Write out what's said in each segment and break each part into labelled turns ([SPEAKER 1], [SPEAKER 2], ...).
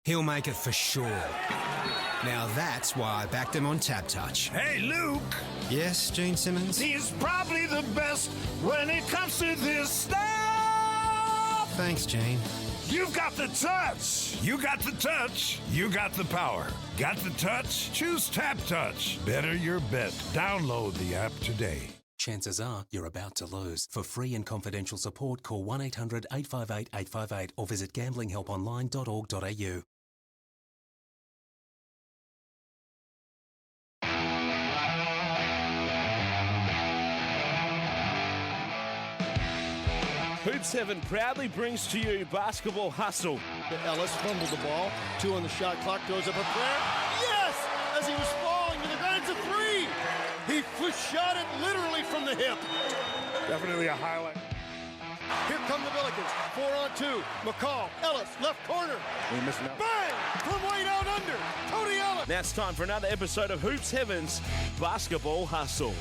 [SPEAKER 1] He'll make it for sure. Now that's why I backed him on Tap Touch.
[SPEAKER 2] Hey, Luke.
[SPEAKER 1] Yes, Gene Simmons?
[SPEAKER 2] He's probably the best when it comes to this stuff.
[SPEAKER 1] Thanks, Gene.
[SPEAKER 2] You've got the touch. You got the touch. You got the power. Got the touch? Choose Tap Touch. Better your bet. Download the app today.
[SPEAKER 3] Chances are you're about to lose. For free and confidential support, call 1-800-858-858 or visit gamblinghelponline.org.au.
[SPEAKER 4] Hoops Heaven proudly brings to you Basketball Hustle.
[SPEAKER 5] Ellis fumbled the ball. 2 on the shot clock. Goes up a prayer. Yes! As he was falling to the ground, it's a 3. He shot it literally from the hip.
[SPEAKER 2] Definitely a highlight.
[SPEAKER 5] Here come the Billikens. 4 on 2. McCall. Ellis. Left corner.
[SPEAKER 2] We're missing out.
[SPEAKER 5] Bang! From way down under. Cody Ellis.
[SPEAKER 4] Now it's time for another episode of Hoops Heaven's Basketball Hustle.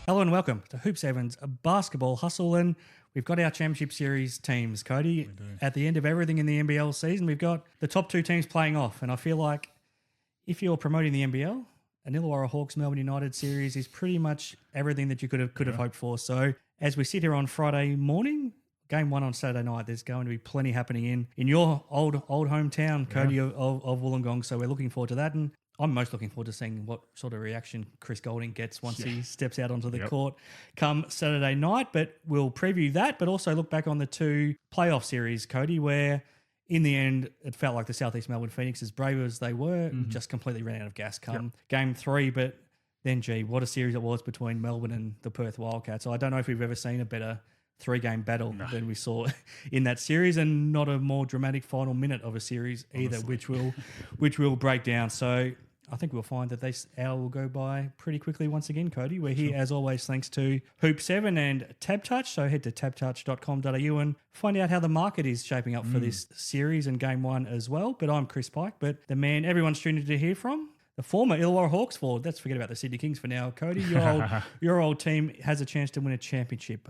[SPEAKER 6] Hello and welcome to Hoops Evans Basketball Hustle, and we've got our Championship Series teams, Cody. At the end of everything in the NBL season, we've got the top 2 teams playing off, and I feel like if you're promoting the NBL, an Illawarra Hawks Melbourne United series is pretty much everything that you could have hoped for. So as we sit here on Friday morning, game 1 on Saturday night, there's going to be plenty happening in your old hometown, Cody, of Wollongong. So we're looking forward to that, and I'm most looking forward to seeing what sort of reaction Chris Goulding gets once he steps out onto the court come Saturday night. But we'll preview that, but also look back on the 2 playoff series, Cody, where in the end it felt like the South East Melbourne Phoenix, as brave as they were, just completely ran out of gas come game 3. But then, what a series it was between Melbourne and the Perth Wildcats. So I don't know if we've ever seen a better 3-game battle than we saw in that series, and not a more dramatic final minute of a series either, which we'll break down. So I think we'll find that this hour will go by pretty quickly once again, Cody. We're here, as always, thanks to Hoops 7 and Tab Touch. So head to tabtouch.com.au and find out how the market is shaping up for this series and Game 1 as well. But I'm Chris Pike, but the man everyone's tuned in to hear from, the former Illawarra Hawks forward. Let's forget about the Sydney Kings for now. Cody, your old team has a chance to win a championship.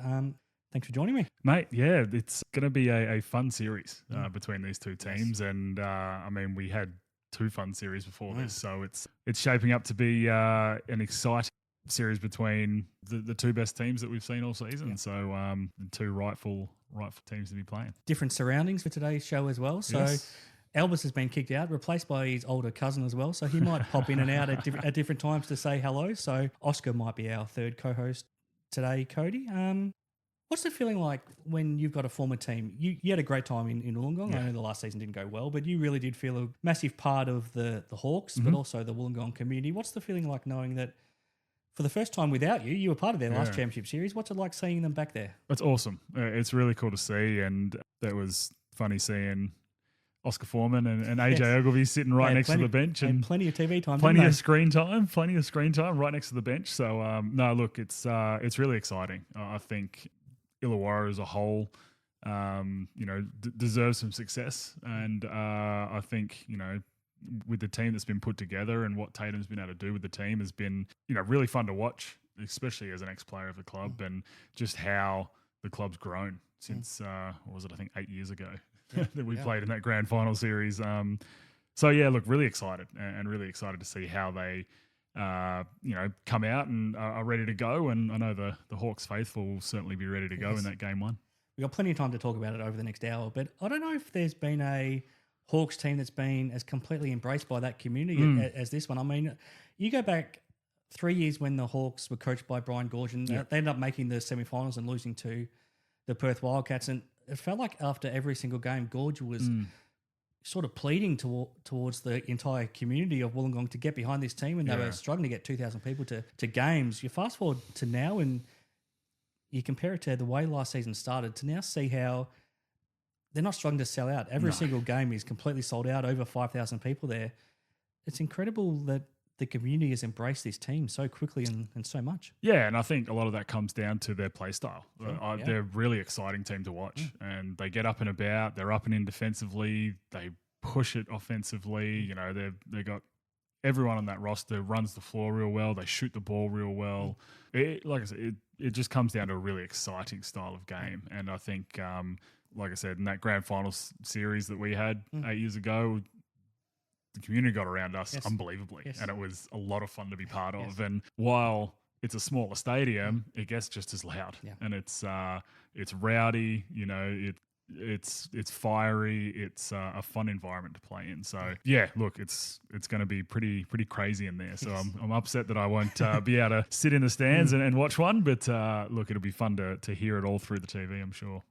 [SPEAKER 6] Thanks for joining me.
[SPEAKER 7] Mate, yeah, it's going to be a fun series between these 2 teams. And, we had 2 fun series before this, so it's shaping up to be an exciting series between the 2 best teams that we've seen all season. So the 2 rightful teams to be playing. Different
[SPEAKER 6] surroundings for today's show as well. So Albus has been kicked out, replaced by his older cousin as well. So he might pop in and out at different times to say hello. So Oscar might be our 3rd co-host today, Cody. What's the feeling like when you've got a former team? You had a great time in Wollongong. I know the last season didn't go well, but you really did feel a massive part of the Hawks, but also the Wollongong community. What's the feeling like knowing that for the first time without you were part of their last championship series? What's it like seeing them back there?
[SPEAKER 7] It's awesome. It's really cool to see, and that was funny seeing Oscar Foreman and AJ Ogilvy sitting right next to the bench, and
[SPEAKER 6] plenty of TV time,
[SPEAKER 7] plenty of screen time right next to the bench. So no, look, it's really exciting. I think Illawarra as a whole, deserves some success. And I think, with the team that's been put together and what Tatum's been able to do with the team has been, really fun to watch, especially as an ex-player of the club, and just how the club's grown since, 8 years ago that we played in that grand final series. So, look, really excited and really excited to see how they come out and are ready to go. And I know the Hawks faithful will certainly be ready to go in that Game 1.
[SPEAKER 6] We've got plenty of time to talk about it over the next hour, but I don't know if there's been a Hawks team that's been as completely embraced by that community as this one. I mean, you go back 3 years when the Hawks were coached by Brian Gorge, and they ended up making the semi-finals and losing to the Perth Wildcats, and it felt like after every single game, Gorge was sort of pleading towards the entire community of Wollongong to get behind this team, and they were struggling to get 2,000 people to games. You fast forward to now, and you compare it to the way last season started to now see how they're not struggling to sell out. Every single game is completely sold out, over 5,000 people there. It's incredible that the community has embraced this team so quickly and so much.
[SPEAKER 7] Yeah, and I think a lot of that comes down to their play style. They're a really exciting team to watch, and they get up and about. They're up and in defensively. They push it offensively. They've got everyone on that roster runs the floor real well. They shoot the ball real well. Like I said, it just comes down to a really exciting style of game. And I think, like I said, in that grand final series that we had 8 years ago, the community got around us unbelievably. Yes. And it was a lot of fun to be part of. And while it's a smaller stadium, it gets just as loud. Yeah. And it's rowdy, you know, it's fiery. It's a fun environment to play in. So yeah, look, it's going to be pretty crazy in there. So I'm upset that I won't be able to sit in the stands and watch one. But look, it'll be fun to hear it all through the TV, I'm sure.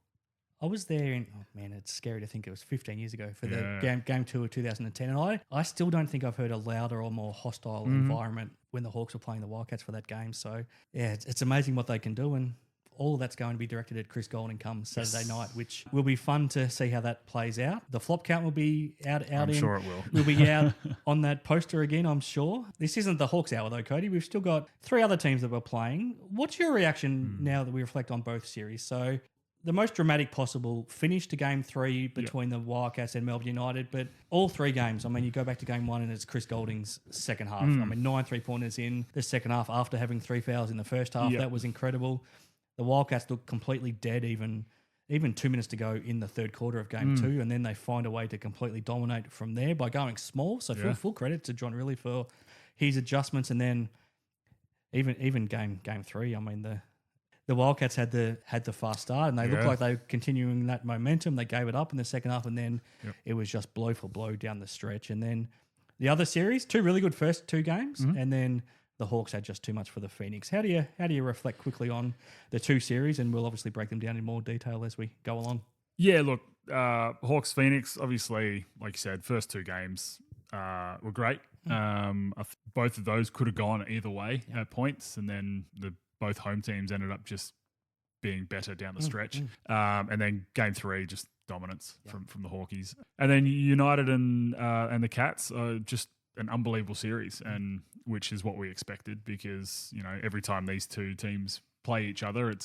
[SPEAKER 6] I was there in, oh man, it's scary to think it was 15 years ago for the game 2 of 2010. And I still don't think I've heard a louder or more hostile environment when the Hawks were playing the Wildcats for that game. So yeah, it's amazing what they can do. And all of that's going to be directed at Chris Goulding come Saturday night, which will be fun to see how that plays out. The flop count will be out. I'm
[SPEAKER 7] sure it will.
[SPEAKER 6] Will be out on that poster again, I'm sure. This isn't the Hawks hour though, Cody. We've still got 3 other teams that we're playing. What's your reaction now that we reflect on both series? So the most dramatic possible finish to game 3 between the Wildcats and Melbourne United, but all 3 games, I mean, you go back to game 1 and it's Chris Goulding's second half. I mean, 9 3-pointers in the second half after having 3 fouls in the first half. That was incredible. The Wildcats looked completely dead even 2 minutes to go in the third quarter of game 2, and then they find a way to completely dominate from there by going small. So full credit to John Rillie for his adjustments. And then even game 3, I mean, the Wildcats had the fast start, and they looked like they were continuing that momentum. They gave it up in the second half, and then it was just blow for blow down the stretch. And then the other series, 2 really good first 2 games, and then the Hawks had just too much for the Phoenix. How do you reflect quickly on the 2 series? And we'll obviously break them down in more detail as we go along.
[SPEAKER 7] Yeah, look, Hawks Phoenix, obviously, like you said, first 2 games were great. Both of those could have gone either way at points, and then both home teams ended up just being better down the stretch. And then game 3, just dominance from the Hawkies. And then United and the Cats are just an unbelievable series, and which is what we expected, because, you know, every time these 2 teams play each other,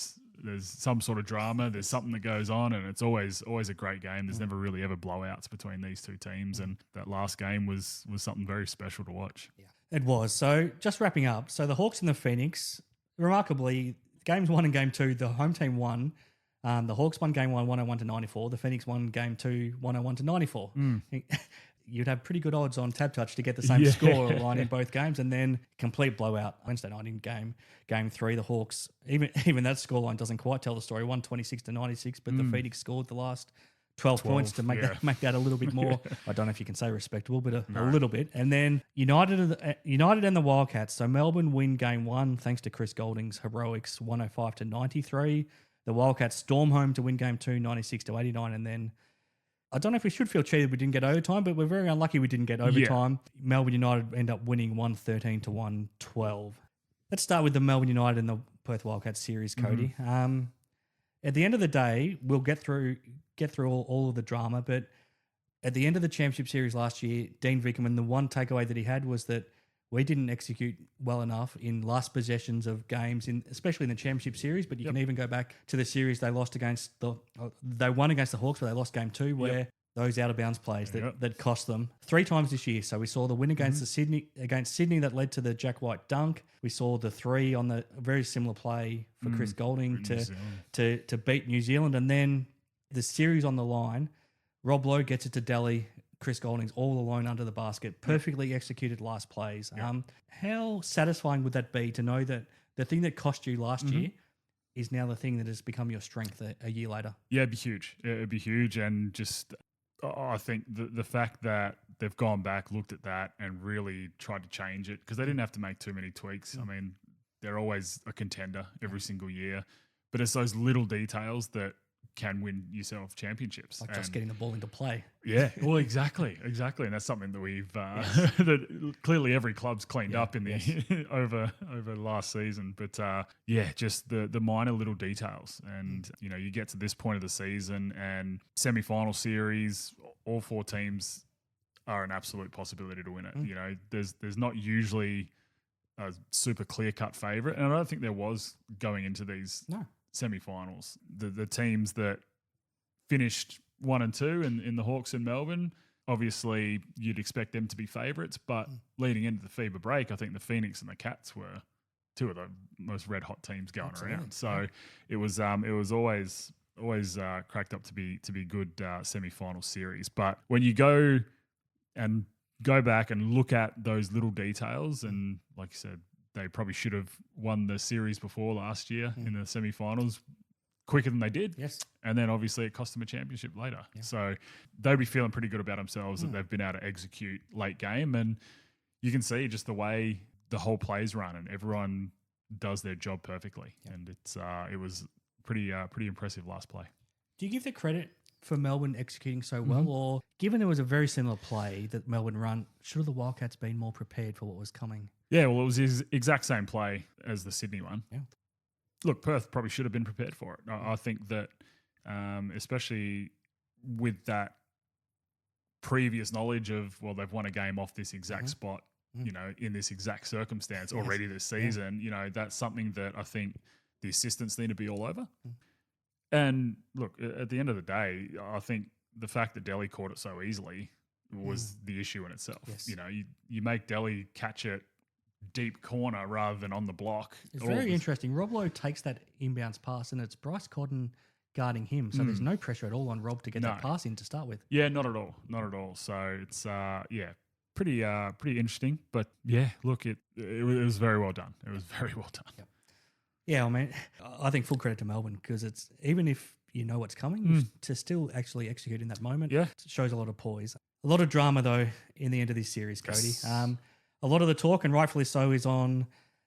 [SPEAKER 7] there's some sort of drama, there's something that goes on, and it's always a great game. There's never really ever blowouts between these 2 teams, and that last game was something very special to watch. Yeah,
[SPEAKER 6] it was. So just wrapping up, so the Hawks and the Phoenix, remarkably, games 1 and game 2, the home team won. The Hawks won game 1, 101-94. The Phoenix won game 2, 101-94. You'd have pretty good odds on Tab Touch to get the same score line in both games, and then complete blowout Wednesday night in game 3. The Hawks, even that scoreline doesn't quite tell the story. 126-96, but the Phoenix scored the last 12 points to make that a little bit more. I don't know if you can say respectable, but a little bit. And then United and the Wildcats. So Melbourne win game 1 thanks to Chris Goulding's heroics, 105-93. The Wildcats storm home to win game 2, 96-89, and then I don't know if we should feel cheated we didn't get overtime, but we're very unlucky we didn't get overtime. Yeah. Melbourne United end up winning 113-112. Let's start with the Melbourne United and the Perth Wildcats series, Cody. At the end of the day, we'll get through all of the drama, but at the end of the championship series last year, Dean Vickerman, the one takeaway that he had was that we didn't execute well enough in last possessions of games, especially in the championship series. But you can even go back to the series they lost they won against the Hawks, but they lost game 2 where those out of bounds plays that cost them 3 times this year. So we saw the win against Sydney that led to the Jack White dunk. We saw the 3 on the very similar play for Chris Goulding to beat New Zealand, and then the series on the line. Rob Lowe gets it to Delhi. Chris Goulding's all alone under the basket, perfectly executed last plays. How satisfying would that be to know that the thing that cost you last year is now the thing that has become your strength a year later?
[SPEAKER 7] Yeah, it'd be huge. It'd be huge. And just, I think the fact that they've gone back, looked at that and really tried to change it, because they didn't have to make too many tweaks. I mean, they're always a contender every single year, but it's those little details that can win yourself championships.
[SPEAKER 6] Like just getting the ball into play.
[SPEAKER 7] Yeah, well, exactly. And that's something that we've that clearly every club's cleaned up in the over the last season. But just the minor little details. And you know, you get to this point of the season and semi-final series, all 4 teams are an absolute possibility to win it. You know, there's not usually a super clear-cut favourite, and I don't think there was going into these semi-finals. The teams that finished 1 and 2 in the Hawks in Melbourne, obviously you'd expect them to be favourites, but leading into the FIBA break, I think the Phoenix and the Cats were two of the most red hot teams going around. So it was always cracked up to be good semi-final series. But when you go back and look at those little details, and like you said, they probably should have won the series before last year in the semi-finals quicker than they did.
[SPEAKER 6] Yes.
[SPEAKER 7] And then obviously it cost them a championship later. Yeah. So they'd be feeling pretty good about themselves that they've been able to execute late game. And you can see just the way the whole play's run and everyone does their job perfectly. Yep. And it was pretty impressive last play. Do
[SPEAKER 6] you give the credit for Melbourne executing so well, or given it was a very similar play that Melbourne run, should have the Wildcats been more prepared for what was coming?
[SPEAKER 7] Yeah, well, it was the exact same play as the Sydney one.
[SPEAKER 6] Yeah.
[SPEAKER 7] Look, Perth probably should have been prepared for it. I think that, especially with that previous knowledge of, well, they've won a game off this exact spot, you know, in this exact circumstance already this season, you know, that's something that I think the assistants need to be all over. And look, at the end of the day, I think the fact that Delhi caught it so easily was the issue in itself. Yes. You know, you make Delhi catch it deep corner rather than on the block.
[SPEAKER 6] It's very interesting. Rob Lowe takes that inbounds pass and it's Bryce Cotton guarding him. So there's no pressure at all on Rob to get that pass in to start with.
[SPEAKER 7] Yeah, not at all. Not at all. So it's, pretty interesting. But yeah, look, it was very well done. It was very well done.
[SPEAKER 6] Yep. Yeah, I mean, I think full credit to Melbourne because it's, even if you know what's coming, to still actually execute in that moment, it shows a lot of poise. A lot of drama, though, in the end of this series, Cody. Yes. A lot of the talk, and rightfully so, is on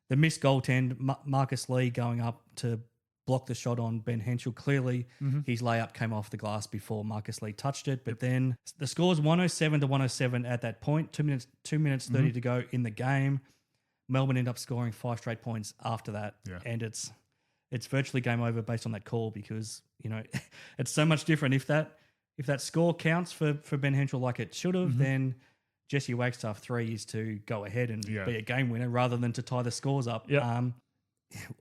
[SPEAKER 6] the missed goaltend, Marcus Lee going up to block the shot on Ben Henshall. Clearly, his layup came off the glass before Marcus Lee touched it. But then the score's 107-107 at that point, 2 minutes 30 to go in the game. Melbourne end up scoring 5 straight points after that. Yeah. And it's virtually game over based on that call because, you know, it's so much different. If that score counts for Ben Henshall like it should have, then Jesse Wagstaff 3 is to go ahead and be a game winner rather than to tie the scores up. Yep.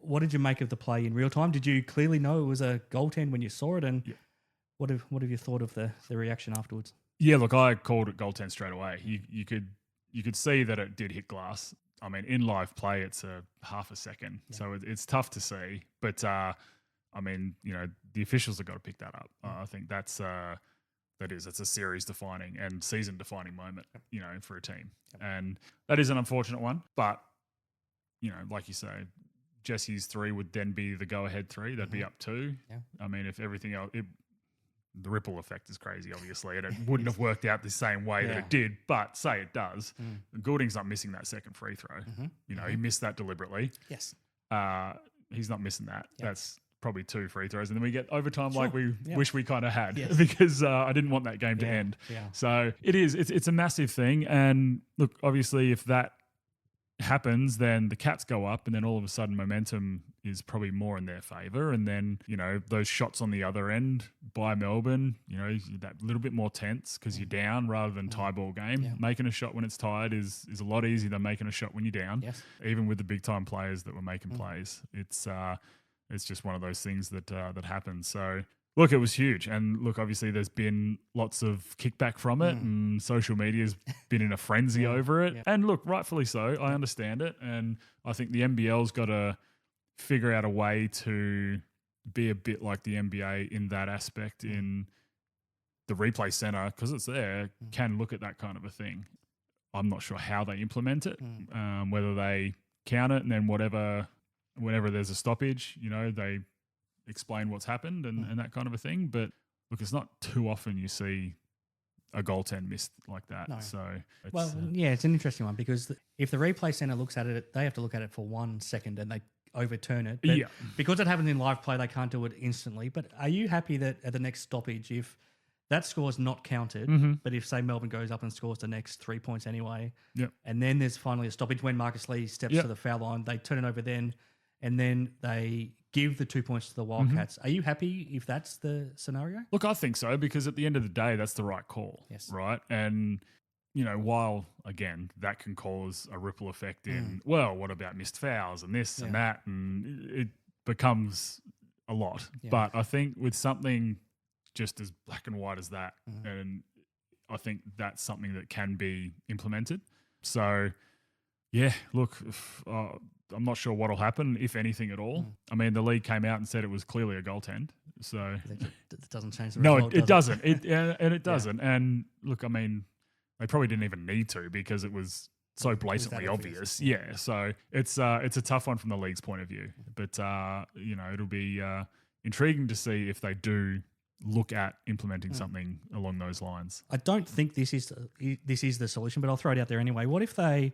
[SPEAKER 6] What did you make of the play in real time? Did you clearly know it was a goaltend when you saw it? And what have you thought of the reaction afterwards?
[SPEAKER 7] Yeah, look, I called it goaltend straight away. You could see that it did hit glass. I mean, in live play, it's a half a second, so it's tough to see. But I mean, you know, the officials have got to pick that up. I think that's a series defining and season defining moment, you know, for a team, and that is an unfortunate one. But you know, like you say, Jesse's 3 would then be the go ahead 3. That'd be up 2. Yeah. I mean, if everything else, the ripple effect is crazy, obviously, and it wouldn't have worked out the same way that it did, but say it does. Goulding's not missing that second free throw. You know, he missed that deliberately.
[SPEAKER 6] Yes.
[SPEAKER 7] He's not missing that. Yep. That's probably 2 free throws. And then we get overtime like we wish we kind of had because I didn't want that game to end. Yeah. So it's a massive thing. And look, obviously, if that happens, then the Cats go up and then all of a sudden momentum is probably more in their favour. And then, you know, those shots on the other end by Melbourne, you know, that little bit more tense because you're down rather than tie ball game. Yeah. Making a shot when it's tied is a lot easier than making a shot when you're down. Yes. Even with the big time players that were making plays. It's just one of those things that happens. So look, it was huge. And look, obviously there's been lots of kickback from it and social media's been in a frenzy over it. Yeah. And look, rightfully so. I understand it. And I think the NBL's got to figure out a way to be a bit like the NBA in that aspect in the replay center, because it's there, can look at that kind of a thing. I'm not sure how they implement it, whether they count it and then whenever there's a stoppage, you know, they explain what's happened and that kind of a thing. But look, it's not too often you see a goaltend missed like that. No. So
[SPEAKER 6] it's an interesting one because if the replay center looks at it, they have to look at it for 1 second and they overturn it. But because it happens in live play, they can't do it instantly. But are you happy that at the next stoppage, if that score is not counted, but if, say, Melbourne goes up and scores the next 3 points anyway, and then there's finally a stoppage when Marcus Lee steps to the foul line, they turn it over then, and then they give the 2 points to the Wildcats. Are you happy if that's the scenario?
[SPEAKER 7] Look, I think so, because at the end of the day, that's the right call, right? And, you know, while, again, that can cause a ripple effect in, well, what about missed fouls and this and that, and it becomes a lot. Yeah. But I think with something just as black and white as that, and I think that's something that can be implemented. So, yeah, look, I'm not sure what'll happen, if anything at all. I mean, the league came out and said it was clearly a goaltend. So
[SPEAKER 6] It doesn't change the
[SPEAKER 7] no,
[SPEAKER 6] result,
[SPEAKER 7] it
[SPEAKER 6] does
[SPEAKER 7] doesn't. It doesn't. And look, I mean, they probably didn't even need to because it was so blatantly obvious. Yeah. So it's a tough one from the league's point of view. But it'll be intriguing to see if they do look at implementing something along those lines.
[SPEAKER 6] I don't think this is the solution, but I'll throw it out there anyway. What if they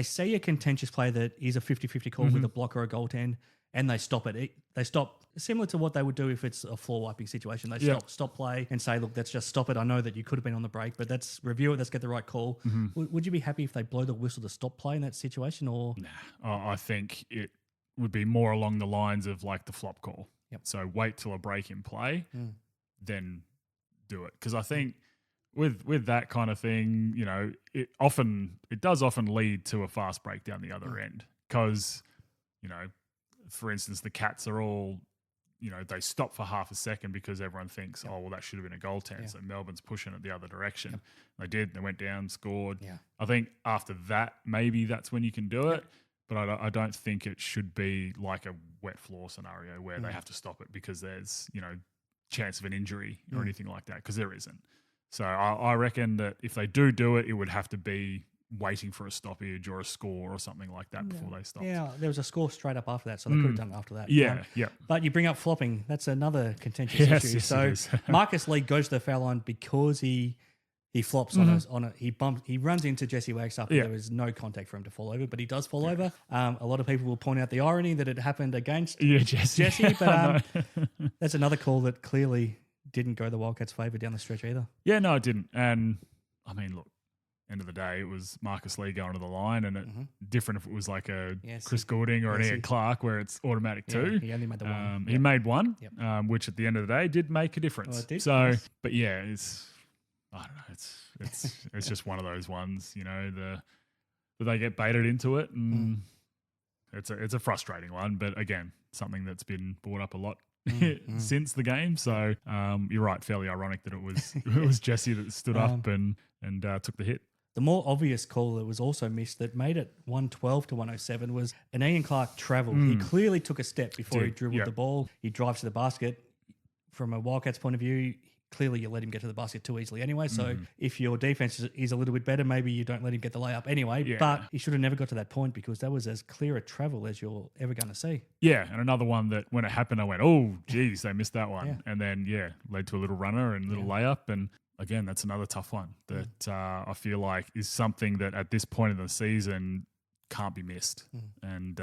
[SPEAKER 6] see a contentious play that is a 50-50 call with a block or a goaltend, and they stop it? They stop, similar to what they would do if it's a floor wiping situation. They stop play and say, look, let's just stop it. I know that you could have been on the break, but let's review it. Let's get the right call. Would you be happy if they blow the whistle to stop play in that situation? Or
[SPEAKER 7] Nah, I think it would be more along the lines of like the flop call.
[SPEAKER 6] Yep.
[SPEAKER 7] So wait till a break in play, then do it. Because I think with that kind of thing, it does often lead to a fast break down the other end. Because, for instance, the Cats are all, they stop for half a second because everyone thinks, oh, well, that should have been a goaltend. So Melbourne's pushing it the other direction. They did. They went down, scored. Yeah. I think after that, maybe that's when you can do it. But I don't think it should be like a wet floor scenario where they have to stop it because there's, chance of an injury or anything like that, because there isn't. So I reckon that if they do it, it would have to be waiting for a stoppage or a score or something like that before they stop.
[SPEAKER 6] Yeah, there was a score straight up after that, so they could have done it after that.
[SPEAKER 7] Yeah.
[SPEAKER 6] But you bring up flopping. That's another contentious issue.
[SPEAKER 7] Yes,
[SPEAKER 6] so
[SPEAKER 7] it is.
[SPEAKER 6] Marcus Lee goes to the foul line because he flops on it. He runs into Jesse Wagstaff. There was no contact for him to fall over, but he does fall over. A lot of people will point out the irony that it happened against Jesse, but that's another call that clearly didn't go the Wildcats' favour down the stretch either.
[SPEAKER 7] Yeah, no, it didn't. And I mean, look, end of the day, it was Marcus Lee going to the line, and it different if it was like a Chris Goulding or an Ian Clark where it's automatic too.
[SPEAKER 6] He only made the one.
[SPEAKER 7] He made one, which at the end of the day did make a difference.
[SPEAKER 6] Well, it did.
[SPEAKER 7] So, but yeah, I don't know. It's just one of those ones, that they get baited into it, and it's a frustrating one. But again, something that's been brought up a lot since the game. So you're right, fairly ironic that it was Jesse that stood up and took the hit.
[SPEAKER 6] The more obvious call that was also missed that made it 112 to 107 was an Ian Clark travel. He clearly took a step before he dribbled the ball. He drives to the basket. From a Wildcats point of view, clearly you let him get to the basket too easily anyway. So if your defense is a little bit better, maybe you don't let him get the layup anyway. Yeah. But he should have never got to that point because that was as clear a travel as you're ever going to see.
[SPEAKER 7] Yeah, and another one that when it happened, I went, oh, geez, they missed that one. Yeah. And then, led to a little runner and a little layup. And again, that's another tough one that I feel like is something that at this point in the season can't be missed. And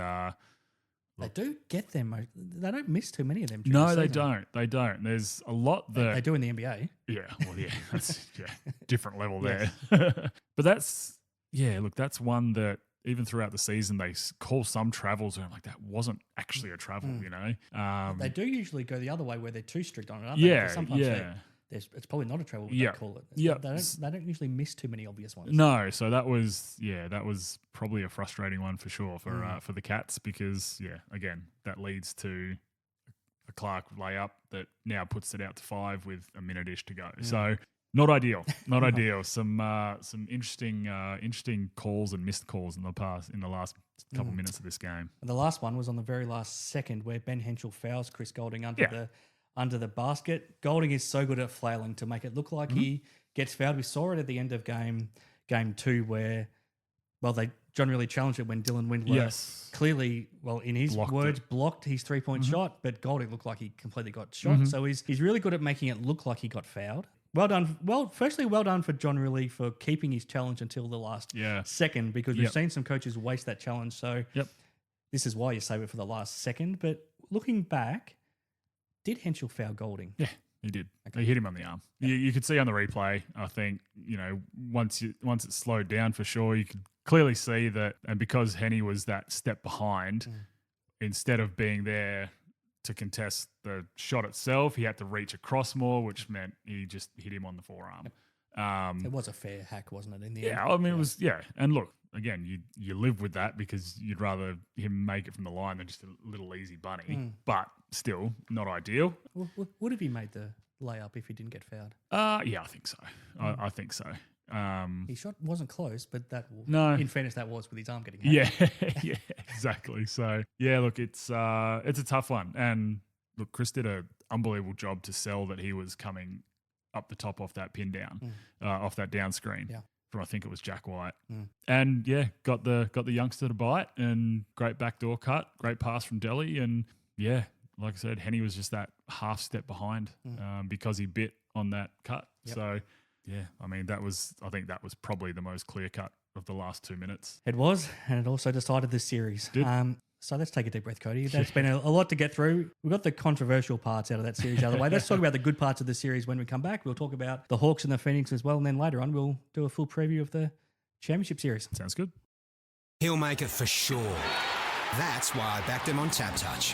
[SPEAKER 6] they do get them. They don't miss too many of them.
[SPEAKER 7] No, they don't. They don't. There's a lot that
[SPEAKER 6] they do in the NBA.
[SPEAKER 7] Yeah, well, that's different level there. But that's that's one that even throughout the season they call some travels, and I'm like, that wasn't actually a travel,
[SPEAKER 6] They do usually go the other way where they're too strict on it, aren't they? Sometimes it's probably not a travel, but they call it. They don't usually miss too many obvious ones.
[SPEAKER 7] No, so that was probably a frustrating one for sure for the Cats because again that leads to a Clark layup that now puts it out to 5 with a minute-ish to go. So not ideal, not ideal. Some interesting calls and missed calls in the last couple minutes of this game.
[SPEAKER 6] And the last one was on the very last second where Ben Henshall fouls Chris Goulding under the basket. Goulding is so good at flailing to make it look like he gets fouled. We saw it at the end of game 2 where, John Rillie challenged it when Dylan Windler clearly, in his words, blocked his 3-point shot, but Goulding looked like he completely got shot. So he's really good at making it look like he got fouled. Well done. Firstly, well done for John Rillie for keeping his challenge until the last second because we've seen some coaches waste that challenge. So this is why you save it for the last second. But looking back, did Henshall foul Goulding?
[SPEAKER 7] Yeah, he did. Okay. He hit him on the arm. You could see on the replay, I think, once it slowed down for sure, you could clearly see that. And because Henny was that step behind, instead of being there to contest the shot itself, he had to reach across more, which meant he just hit him on the forearm.
[SPEAKER 6] It was a fair hack, wasn't it, in the end?
[SPEAKER 7] Yeah, I mean, it was, And look, again, you live with that because you'd rather him make it from the line than just a little easy bunny. But still, not ideal.
[SPEAKER 6] What if he made layup if he didn't get fouled.
[SPEAKER 7] Yeah, I think so. I think so.
[SPEAKER 6] His shot wasn't close, but
[SPEAKER 7] No.
[SPEAKER 6] in fairness, that was with his arm getting hit.
[SPEAKER 7] Yeah, yeah, exactly. So yeah, look, it's a tough one, and look, Chris did an unbelievable job to sell that he was coming up the top off that pin down, off that down screen.
[SPEAKER 6] Yeah.
[SPEAKER 7] From I think it was Jack White, and yeah, got the youngster to bite, and great backdoor cut, great pass from Delhi, and yeah, like I said, Henny was just that half step behind because he bit on that cut.
[SPEAKER 6] Yep.
[SPEAKER 7] So yeah, I mean I think that was probably the most clear cut of the last 2 minutes.
[SPEAKER 6] It was, and it also decided this series.
[SPEAKER 7] Did.
[SPEAKER 6] So let's take a deep breath, Cody. That's been a lot to get through. We've got the controversial parts out of that series out of the way. Let's talk about the good parts of the series when we come back. We'll talk about the Hawks and the Phoenix as well, and then later on we'll do a full preview of the championship series.
[SPEAKER 7] Sounds good.
[SPEAKER 1] He'll make it for sure. That's why I backed him on Tap Touch.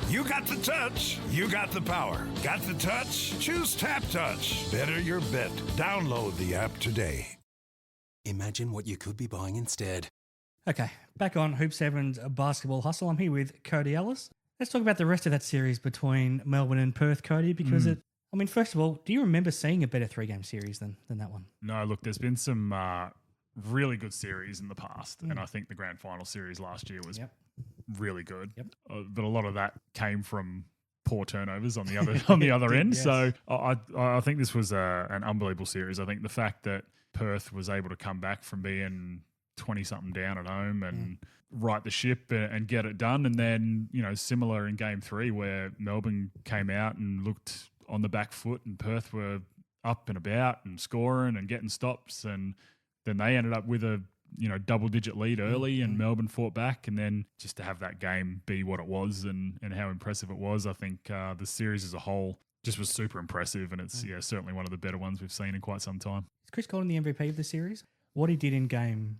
[SPEAKER 2] You got the touch, you got the power. Got the touch? Choose Tap Touch. Better your bet. Download the app today.
[SPEAKER 3] Imagine what you could be buying instead.
[SPEAKER 6] Okay, back on Hoop 7's Basketball Hustle. I'm here with Cody Ellis. Let's talk about the rest of that series between Melbourne and Perth, Cody, because first of all, do you remember seeing a better 3-game series than that one?
[SPEAKER 7] No, look, there's been some really good series in the past, and I think the grand final series last year was really good.
[SPEAKER 6] Yep.
[SPEAKER 7] But a lot of that came from poor turnovers on the other end.
[SPEAKER 6] Yes.
[SPEAKER 7] So I think this was an unbelievable series. I think the fact that Perth was able to come back from being 20-something down at home and right the ship and get it done. And then, similar in game 3 where Melbourne came out and looked on the back foot and Perth were up and about and scoring and getting stops. And then they ended up with a, double-digit lead early and Melbourne fought back. And then just to have that game be what it was and how impressive it was, I think the series as a whole just was super impressive. And it's certainly one of the better ones we've seen in quite some time.
[SPEAKER 6] Is Chris Goulding the MVP of the series? What he did in game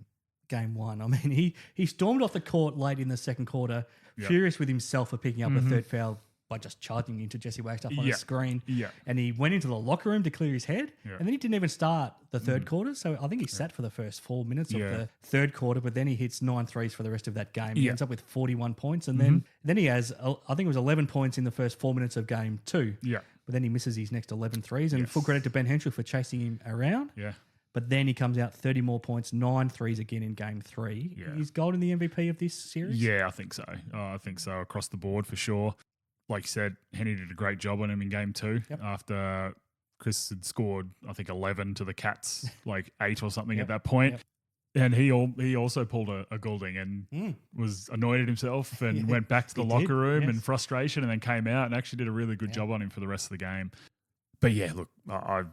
[SPEAKER 6] 1. I mean, he stormed off the court late in the second quarter, furious with himself for picking up a third foul by just charging into Jesse Wagstaff on a screen. Yeah. And he went into the locker room to clear his head, and then he didn't even start the third quarter. So I think he sat for the first 4 minutes of the third quarter, but then he hits 9 threes for the rest of that game. He ends up with 41 points, and then he has, I think it was 11 points in the first 4 minutes of game 2. Yeah. But then he misses his next 11 threes, and full credit to Ben Henshall for chasing him around. Yeah. But then he comes out 30 more points, 9 threes again in game 3. Yeah. Is Goulding the MVP of this series?
[SPEAKER 7] Yeah, I think so. I think so across the board for sure. Like you said, Henny did a great job on him in game 2 after Chris had scored, I think, 11 to the Cats, like 8 or something at that point. And he also pulled a Goulding and was annoyed at himself and went back to the locker room in frustration and then came out and actually did a really good job on him for the rest of the game. But yeah, look, I'd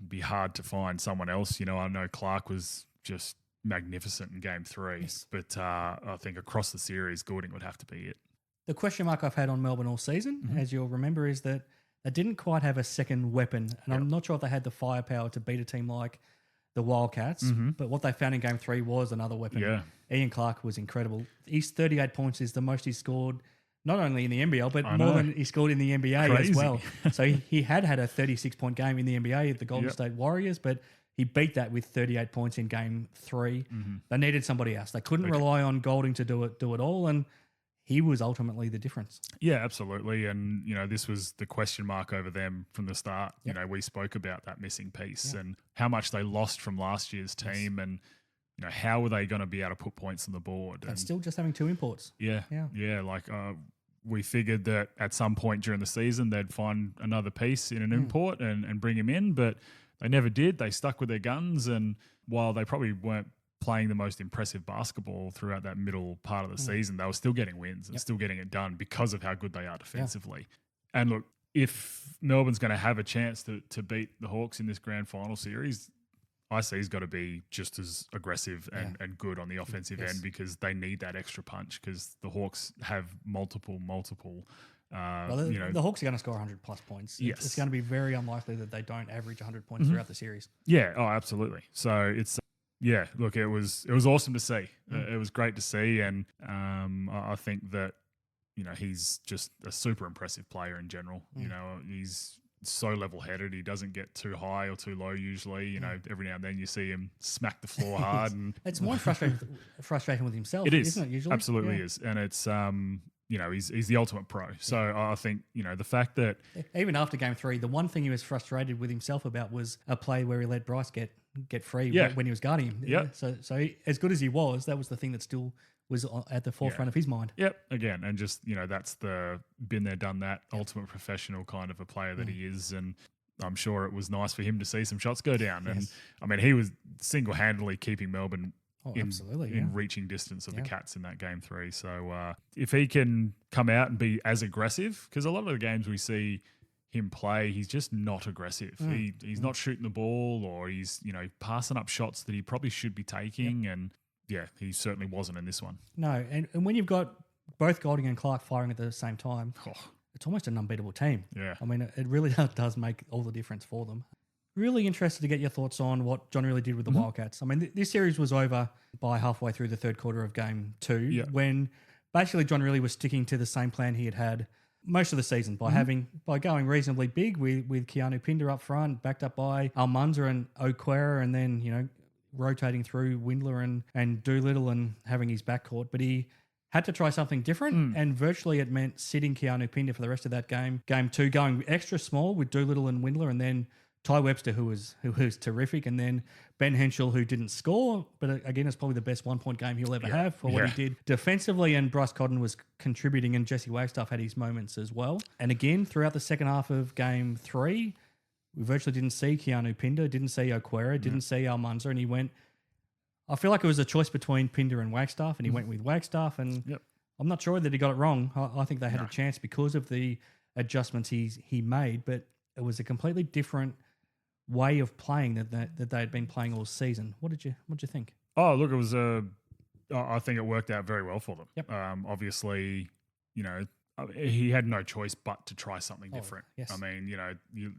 [SPEAKER 7] be hard to find someone else. I know Clark was just magnificent in game 3, but I think across the series, Goulding would have to be it.
[SPEAKER 6] The question mark I've had on Melbourne all season, as you'll remember, is that they didn't quite have a second weapon. And I'm not sure if they had the firepower to beat a team like the Wildcats, but what they found in game 3 was another weapon. Yeah. Ian Clark was incredible. His 38 points is the most he's scored, not only in the NBL, but more than he scored in the NBA as well. So he had a 36-point game in the NBA at the Golden State Warriors, but he beat that with 38 points in game 3. They needed somebody else. They couldn't rely on Goulding to do it all, and he was ultimately the difference.
[SPEAKER 7] Yeah, absolutely. And, this was the question mark over them from the start. We spoke about that missing piece and how much they lost from last year's team and, how were they going to be able to put points on the board?
[SPEAKER 6] And still just having 2 imports.
[SPEAKER 7] Yeah. Like we figured that at some point during the season they'd find another piece in an import and bring him in, but they never did. They stuck with their guns. And while they probably weren't playing the most impressive basketball throughout that middle part of the season, they were still getting wins and still getting it done because of how good they are defensively. And look, if Melbourne's going to have a chance to beat the Hawks in this grand final series, I see he's got to be just as aggressive and good on the offensive end because they need that extra punch because the Hawks have multiple
[SPEAKER 6] the Hawks are going to score 100-plus points.
[SPEAKER 7] Yes.
[SPEAKER 6] It's going to be very unlikely that they don't average 100 points throughout the series.
[SPEAKER 7] Yeah, absolutely. So it's look, it was awesome to see. It was great to see, and I think that he's just a super impressive player in general. He's so level-headed. He doesn't get too high or too low usually. Every now and then you see him smack the floor hard, and
[SPEAKER 6] it's more frustrating with himself.
[SPEAKER 7] It is,
[SPEAKER 6] isn't it? Usually,
[SPEAKER 7] absolutely is, and it's he's the ultimate pro. So I think, the fact that
[SPEAKER 6] Even after game 3, the one thing he was frustrated with himself about was a play where he let Bryce get free when he was guarding him.
[SPEAKER 7] Yeah.
[SPEAKER 6] So as good as he was, that was the thing that still was at the forefront of his mind.
[SPEAKER 7] Yep. Again, and just, that's the been there, done that, ultimate professional kind of a player that he is. And I'm sure it was nice for him to see some shots go down.
[SPEAKER 6] Yes.
[SPEAKER 7] And I mean, he was single-handedly keeping Melbourne
[SPEAKER 6] absolutely,
[SPEAKER 7] in reaching distance of the Cats in that game 3. So if he can come out and be as aggressive, because a lot of the games we see him play, he's just not aggressive. He's not shooting the ball, or he's, passing up shots that he probably should be taking. And he certainly wasn't in this one.
[SPEAKER 6] No, and when you've got both Goulding and Clark firing at the same time, it's almost an unbeatable team.
[SPEAKER 7] Yeah.
[SPEAKER 6] I mean, it really does make all the difference for them. Really interested to get your thoughts on what John Rillie did with the Wildcats. I mean, this series was over by halfway through the third quarter of game 2 when basically John Rillie was sticking to the same plan he had most of the season by going reasonably big with Keanu Pinder up front, backed up by Almanza and Okwara, and then, rotating through Windler and Doolittle and having his backcourt. But he had to try something different, and virtually it meant sitting Keanu Pinder for the rest of that game 2, going extra small with Doolittle and Windler, and then Ty Webster, who was terrific, and then Ben Henshall, who didn't score, but again, it's probably the best 1-point game he'll ever have for what he did defensively, and Bryce Cotton was contributing, and Jesse Wagstaff had his moments as well. And again, throughout the second half of game 3, we virtually didn't see Keanu Pinder, didn't see Okwara, didn't see Almanza, and he went, I feel like it was a choice between Pinder and Wagstaff, and he went with Wagstaff, and I'm not sure that he got it wrong. I think they had a chance because of the adjustments he made, but it was a completely different way of playing that they had been playing all season. What did you think?
[SPEAKER 7] Oh, look, it was I think it worked out very well for them.
[SPEAKER 6] Yep.
[SPEAKER 7] Obviously, he had no choice but to try something different.
[SPEAKER 6] Yes.
[SPEAKER 7] I mean,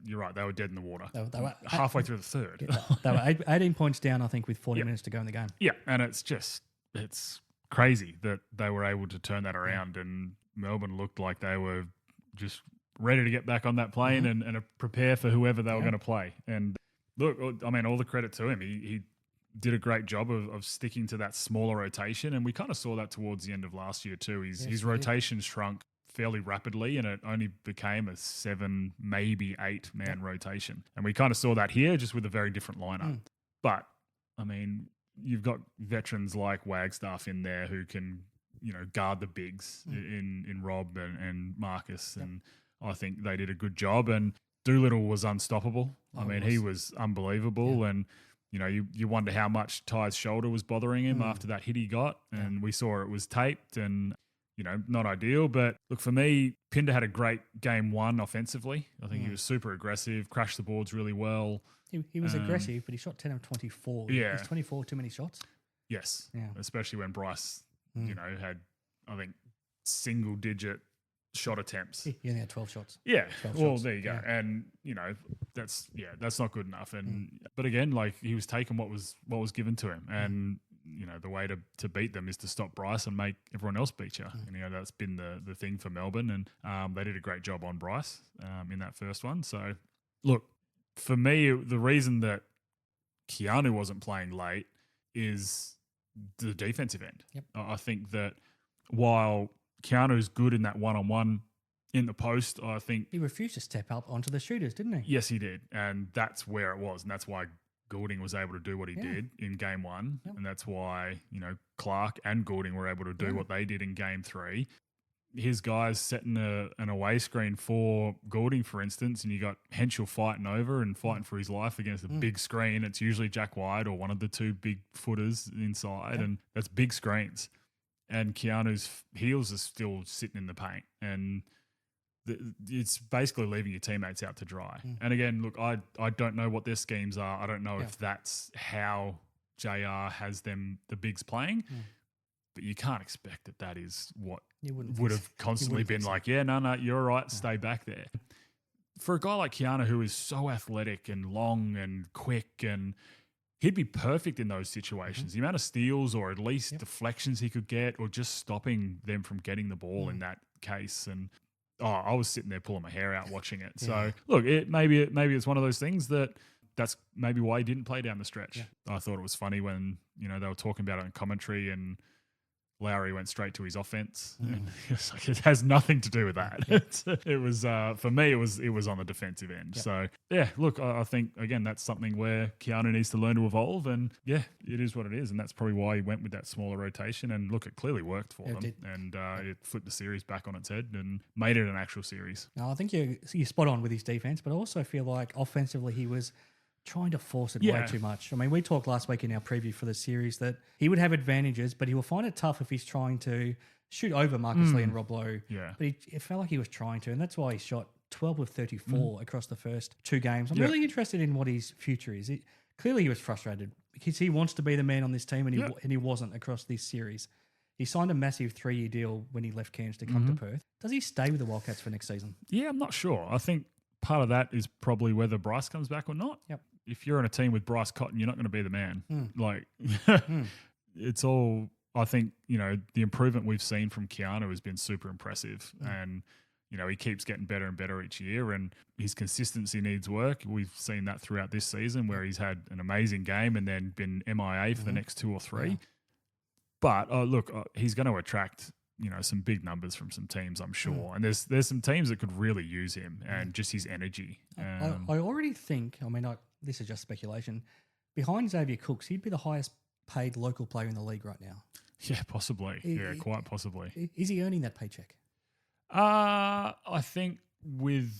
[SPEAKER 7] you're right. They were dead in the water.
[SPEAKER 6] They were
[SPEAKER 7] halfway through the third.
[SPEAKER 6] They were 18 points down, I think, with 40 minutes to go in the game.
[SPEAKER 7] Yeah, and it's crazy that they were able to turn that around, and Melbourne looked like they were just ready to get back on that plane and prepare for whoever they were going to play. And look, I mean, all the credit to him. He did a great job of sticking to that smaller rotation, and we kind of saw that towards the end of last year too. His rotation shrunk fairly rapidly, and it only became a 7, maybe 8-man rotation. And we kind of saw that here, just with a very different lineup. But, I mean, you've got veterans like Wagstaff in there who can, guard the bigs in Rob and Marcus, and I think they did a good job, and Doolittle was unstoppable. He was unbelievable, and you wonder how much Ty's shoulder was bothering him after that hit he got, and we saw it was taped, and not ideal. But look, for me, Pinder had a great game 1 offensively. I think he was super aggressive, crashed the boards really well.
[SPEAKER 6] He was aggressive, but he shot 10 of 24.
[SPEAKER 7] Yeah,
[SPEAKER 6] Is 24 too many shots?
[SPEAKER 7] Yes, especially when Bryce, had, I think, single-digit shot attempts.
[SPEAKER 6] He only had 12 shots.
[SPEAKER 7] Yeah.
[SPEAKER 6] 12
[SPEAKER 7] well,
[SPEAKER 6] shots.
[SPEAKER 7] there you go.
[SPEAKER 6] Yeah.
[SPEAKER 7] And that's not good enough. And but again, like, he was taking what was given to him, and the way to beat them is to stop Bryce and make everyone else beat you. And that's been the thing for Melbourne, and they did a great job on Bryce in that first one. So look, for me, the reason that Keanu wasn't playing late is the defensive end.
[SPEAKER 6] Yep.
[SPEAKER 7] I think that while Keanu's good in that one-on-one in the post, I think
[SPEAKER 6] He refused to step up onto the shooters, didn't he?
[SPEAKER 7] yes, he did, and that's where it was, and that's why Goulding was able to do what he did in game 1, and that's why Clark and Goulding were able to do what they did in game 3. His guys setting an away screen for Goulding, for instance, and you got Henshall fighting for his life against a big screen. It's usually Jack White or one of the 2 big footers inside, and that's big screens. And Keanu's heels are still sitting in the paint, and it's basically leaving your teammates out to dry. And again, look, I don't know what their schemes are. I don't know if that's how JR has the bigs playing, but you can't expect that is what would have constantly been like, no, you're all right, stay back there. For a guy like Keanu, who is so athletic and long and quick, and he'd be perfect in those situations. The amount of steals or at least deflections he could get, or just stopping them from getting the ball in that case. And I was sitting there pulling my hair out watching it. So look, maybe it's one of those things that's maybe why he didn't play down the stretch. I thought it was funny when they were talking about it in commentary, and Lowry went straight to his offense. And it's like, it has nothing to do with that. It was for me. It was on the defensive end.
[SPEAKER 6] Yep.
[SPEAKER 7] So yeah, look, I think again that's something where Keanu needs to learn to evolve. And yeah, it is what it is, and that's probably why he went with that smaller rotation. And look, it clearly worked for them, and it flipped the series back on its head and made it an actual series.
[SPEAKER 6] No, I think you're spot on with his defense, but I also feel like offensively he was trying to force it way too much. I mean, we talked last week in our preview for the series that he would have advantages, but he will find it tough if he's trying to shoot over Marcus Lee and Rob Lowe.
[SPEAKER 7] Yeah.
[SPEAKER 6] But it felt like he was trying to, and that's why he shot 12 of 34 across the first 2 games. I'm really interested in what his future is. Clearly he was frustrated because he wants to be the man on this team, and he wasn't across this series. He signed a massive 3-year deal when he left Cairns to come to Perth. Does he stay with the Wildcats for next season?
[SPEAKER 7] Yeah, I'm not sure. I think part of that is probably whether Bryce comes back or not.
[SPEAKER 6] Yep.
[SPEAKER 7] If you're on a team with Bryce Cotton, you're not going to be the man. Like, it's all, I think, the improvement we've seen from Keanu has been super impressive. And, he keeps getting better and better each year, and his consistency needs work. We've seen that throughout this season where he's had an amazing game and then been MIA for the next 2 or 3. Yeah. But, look, he's going to attract some big numbers from some teams, I'm sure. And there's some teams that could really use him and just his energy.
[SPEAKER 6] I already think, this is just speculation, behind Xavier Cooks, he'd be the highest paid local player in the league right now.
[SPEAKER 7] Yeah, possibly. Quite possibly.
[SPEAKER 6] Is he earning that paycheck?
[SPEAKER 7] I think with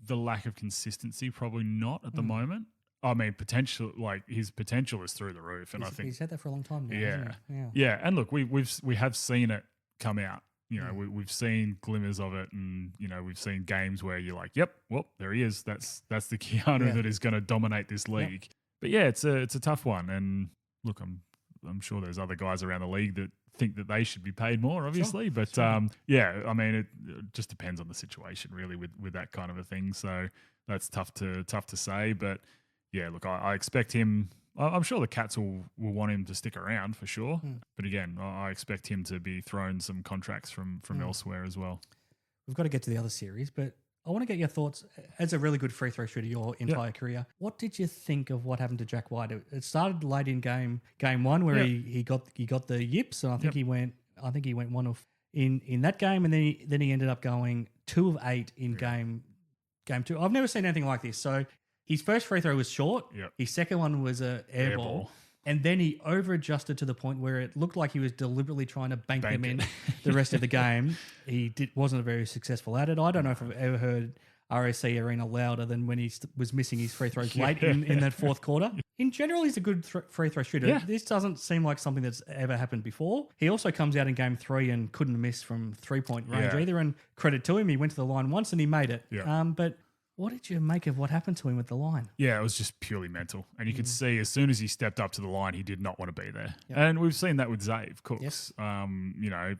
[SPEAKER 7] the lack of consistency, probably not at the moment. I mean, his potential is through the roof, and I think
[SPEAKER 6] he's had that for a long time now.
[SPEAKER 7] Yeah. And look, we have seen it come out. We've seen glimmers of it, and we've seen games where you're like, "Yep, well, there he is. That's the Keanu that is going to dominate this league." Yep. But yeah, it's a tough one. And look, I'm sure there's other guys around the league that think that they should be paid more, obviously.
[SPEAKER 6] Sure.
[SPEAKER 7] But it just depends on the situation, really, with that kind of a thing. So that's tough to say. But yeah, look, I expect him. I'm sure the Cats will want him to stick around for sure. But again, I expect him to be thrown some contracts from elsewhere as well.
[SPEAKER 6] We've got to get to the other series, but I want to get your thoughts as a really good free throw shooter your entire career. What did you think of what happened to Jack White? It started late in game 1 where he got the yips, and I think he went 1 of in that game, and then he ended up going 2 of 8 in game 2. I've never seen anything like this. So his first free throw was short.
[SPEAKER 7] Yep.
[SPEAKER 6] His second one was a air ball. And then he over-adjusted to the point where it looked like he was deliberately trying to bank them in the rest of the game. He wasn't very successful at it. I don't know if I've ever heard RAC Arena louder than when he was missing his free throws late in that fourth quarter. In general, he's a good free throw shooter. Yeah. This doesn't seem like something that's ever happened before. He also comes out in game 3 and couldn't miss from 3-point range either. And credit to him, he went to the line once and he made it.
[SPEAKER 7] Yeah.
[SPEAKER 6] But what did you make of what happened to him with the line?
[SPEAKER 7] Yeah, it was just purely mental. And you could see as soon as he stepped up to the line, he did not want to be there. Yep. And we've seen that with Zave Cooks. Yes.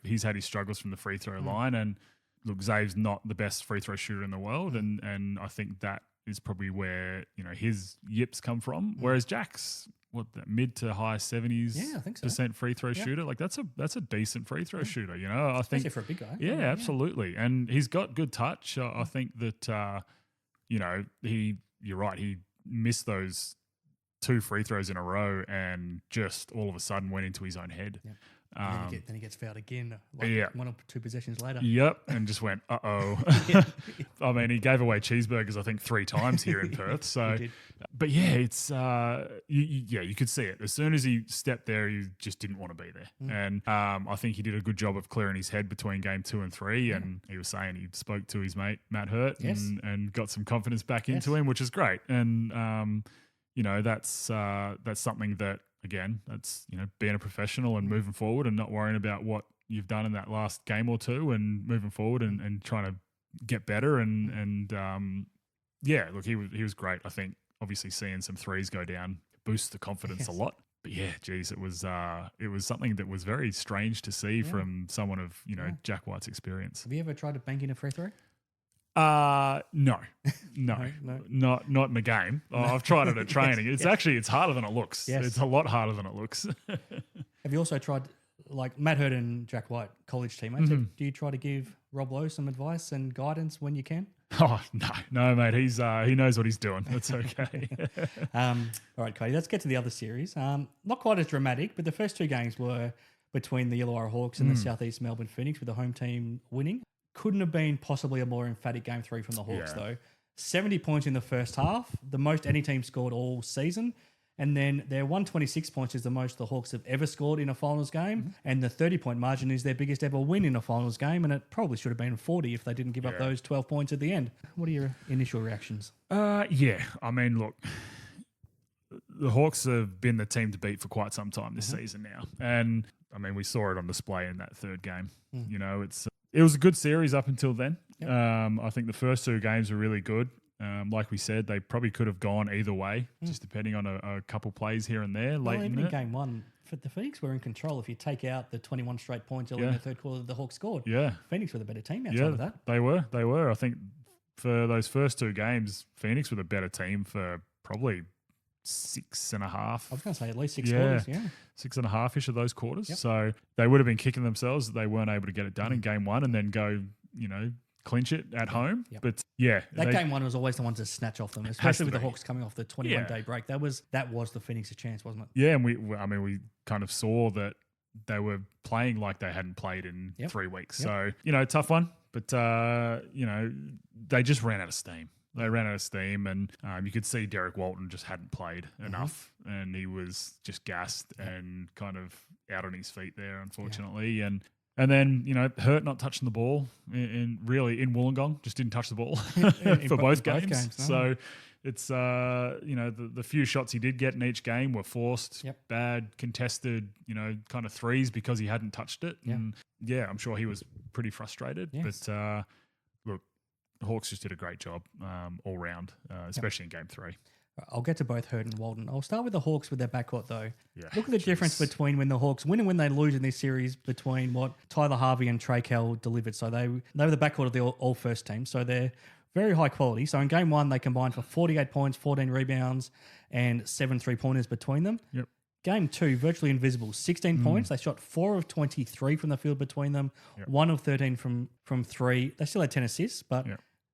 [SPEAKER 7] He's had his struggles from the free throw line. And look, Zave's not the best free throw shooter in the world. And I think that is probably where, his yips come from. Whereas Jack's, mid to high 70s
[SPEAKER 6] I think so.
[SPEAKER 7] percent free throw shooter. Like that's a decent free throw shooter, I think.
[SPEAKER 6] Especially for a big guy.
[SPEAKER 7] Yeah, absolutely. And he's got good touch. I think that, you're right. He missed those 2 free throws in a row and just all of a sudden went into his own head.
[SPEAKER 6] Yep. Then he gets fouled again, 1 or 2 possessions later.
[SPEAKER 7] Yep, and just went, uh-oh. I mean, he gave away cheeseburgers, I think, 3 times here in Perth. So, but yeah, it's you could see it. As soon as he stepped there, he just didn't want to be there. And I think he did a good job of clearing his head between game 2 and 3. And he was saying he spoke to his mate Matt Hurt and got some confidence back into him, which is great. And that's something that. Again, that's, being a professional and moving forward and not worrying about what you've done in that last game or 2 and moving forward and trying to get better. Look, he was great. I think obviously seeing some threes go down boosts the confidence a lot. But yeah, geez, it was something that was very strange to see from someone of, Jack White's experience.
[SPEAKER 6] Have you ever tried to bank in a free throw?
[SPEAKER 7] No, not in the game. I've tried it at training. It's it's harder than it looks.
[SPEAKER 6] Yes.
[SPEAKER 7] It's a lot harder than it looks.
[SPEAKER 6] Have you also tried, like Matt Hurt and Jack White, college teammates? Do you try to give Rob Lowe some advice and guidance when you can?
[SPEAKER 7] Oh no, mate. He knows what he's doing. That's okay.
[SPEAKER 6] All right, Cody. Let's get to the other series. Not quite as dramatic, but the first 2 games were between the Illawarra Hawks and the South East Melbourne Phoenix, with the home team winning. Couldn't have been possibly a more emphatic game 3 from the Hawks, though. 70 points in the first half, the most any team scored all season. And then their 126 points is the most the Hawks have ever scored in a finals game. And the 30-point margin is their biggest ever win in a finals game. And it probably should have been 40 if they didn't give up those 12 points at the end. What are your initial reactions?
[SPEAKER 7] Yeah, I mean, look, the Hawks have been the team to beat for quite some time this season now. And, I mean, we saw it on display in that third game. You know, it was a good series up until then. I think the first 2 games were really good. Like we said, they probably could have gone either way, just depending on a couple plays here and there.
[SPEAKER 6] Well, even in game 1, for the Phoenix were in control. If you take out the 21 straight points early in the third quarter that the Hawks scored, Phoenix were the better team outside of that.
[SPEAKER 7] They were. I think for those first 2 games, Phoenix were the better team for probably 6.5.
[SPEAKER 6] I was going to say at least 6 quarters,
[SPEAKER 7] 6.5-ish of those quarters.
[SPEAKER 6] Yep.
[SPEAKER 7] So they would have been kicking themselves that they weren't able to get it done in game 1 and then go, clinch it at home.
[SPEAKER 6] Yep.
[SPEAKER 7] But
[SPEAKER 6] game 1 was always the one to snatch off them, especially with the Hawks coming off the 21-day break. That was the Phoenix's chance, wasn't it?
[SPEAKER 7] Yeah, and we kind of saw that they were playing like they hadn't played in 3 weeks. So, tough one. But, they just ran out of steam. And you could see Derek Walton just hadn't played enough, and he was just gassed and kind of out on his feet there, unfortunately. And then, Hurt not touching the ball in Wollongong, just didn't touch the ball for both games. No. So it's, the few shots he did get in each game were forced, bad, contested, kind of threes because he hadn't touched it.
[SPEAKER 6] Yeah.
[SPEAKER 7] And I'm sure he was pretty frustrated.
[SPEAKER 6] Yes.
[SPEAKER 7] But look, the Hawks just did a great job all round, especially in game 3.
[SPEAKER 6] I'll get to both Hurt and Walton. I'll start with the Hawks with their backcourt, though.
[SPEAKER 7] Yeah,
[SPEAKER 6] Look at the difference between when the Hawks win and when they lose in this series between what Tyler Harvey and Trey Kell delivered. So they were the backcourt of the all-first team, so they're very high quality. So in game 1, they combined for 48 points, 14 rebounds, and 7 3-pointers between them.
[SPEAKER 7] Yep.
[SPEAKER 6] Game 2, virtually invisible, 16 points. They shot 4 of 23 from the field between them, 1 of 13 from 3. They still had 10 assists, but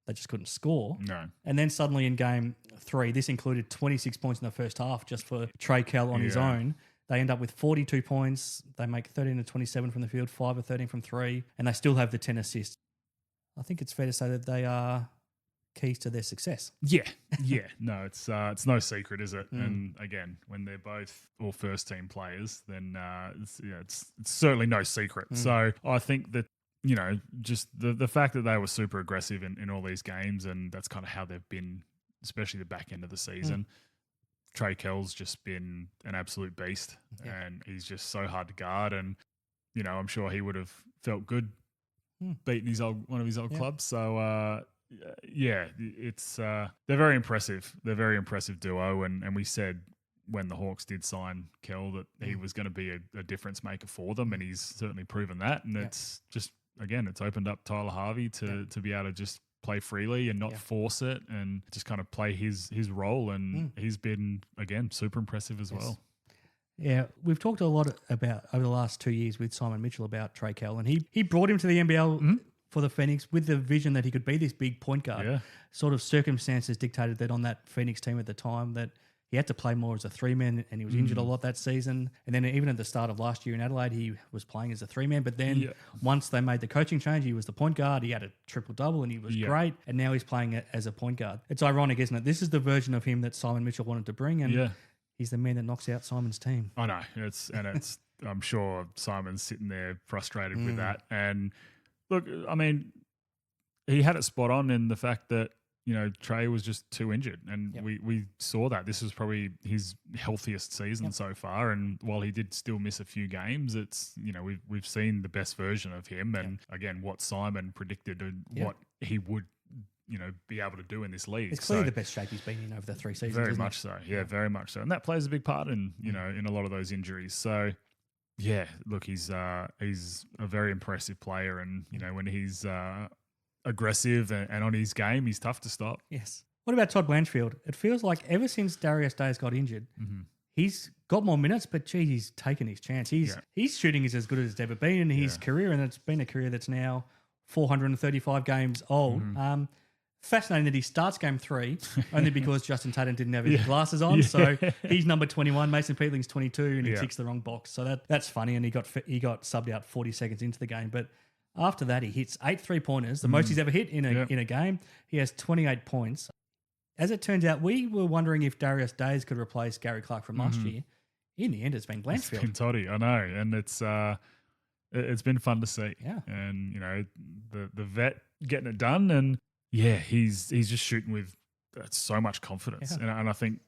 [SPEAKER 6] they just couldn't score.
[SPEAKER 7] No.
[SPEAKER 6] And then suddenly in game 3, this included 26 points in the first half just for Trey Kell on his own. They end up with 42 points. They make 13 of 27 from the field, 5 of 13 from 3, and they still have the 10 assists. I think it's fair to say that they are keys to their success.
[SPEAKER 7] Yeah. No, it's no secret, is it? And again, when they're both all first team players, then it's certainly no secret. So I think that, just the fact that they were super aggressive in all these games, and that's kind of how they've been, especially the back end of the season. Trey Kell's just been an absolute beast, and he's just so hard to guard. And, I'm sure he would have felt good beating one of his old clubs. So, it's they're very impressive. They're a very impressive duo, and we said when the Hawks did sign Kell that he was going to be a difference maker for them, and he's certainly proven that. And it's just, again, it's opened up Tyler Harvey to be able to just play freely and not force it, and just kind of play his role. And he's been, again, super impressive as well.
[SPEAKER 6] Yeah, we've talked a lot about over the last 2 years with Simon Mitchell about Trey Kell, and he brought him to the NBL for the Phoenix with the vision that he could be this big point guard.
[SPEAKER 7] Yeah.
[SPEAKER 6] Sort of circumstances dictated that on that Phoenix team at the time that he had to play more as a 3-man, and he was injured a lot that season. And then even at the start of last year in Adelaide, he was playing as a 3-man. But then once they made the coaching change, he was the point guard. He had a triple-double, and he was great. And now he's playing as a point guard. It's ironic, isn't it? This is the version of him that Simon Mitchell wanted to bring, and he's the man that knocks out Simon's team.
[SPEAKER 7] I know. I'm sure Simon's sitting there frustrated with that. And look, I mean, he had it spot on in the fact that, Trey was just too injured, and we saw that. This was probably his healthiest season so far, and while he did still miss a few games, it's, we've seen the best version of him, and again, what Simon predicted and what he would, be able to do in this league.
[SPEAKER 6] It's clearly the best shape he's been in over the 3 seasons.
[SPEAKER 7] Very much so. Yeah, very much so. And that plays a big part in, in a lot of those injuries. So, yeah, look, he's a very impressive player, and, when he's aggressive and on his game, he's tough to stop.
[SPEAKER 6] Yes. What about Todd Blanchfield? It feels like ever since Darius Days got injured, he's got more minutes, but gee, he's taken his chance. His shooting is as good as it's ever been in his career, and it's been a career that's now 435 games old. Fascinating that he starts game 3 only because Justin Tatum didn't have his glasses on. So he's number 21, Mason Peatling's 22, and he ticks the wrong box. So that's funny, and he got subbed out 40 seconds into the game. But after that, he hits 8 3-pointers, the most he's ever hit in a game. He has 28 points. As it turns out, we were wondering if Darius Days could replace Gary Clark from last year. In the end, it's been Blanchfield.
[SPEAKER 7] It's been Toddy, I know, and it's been fun to see.
[SPEAKER 6] Yeah,
[SPEAKER 7] and the vet getting it done, and he's just shooting with so much confidence, and I think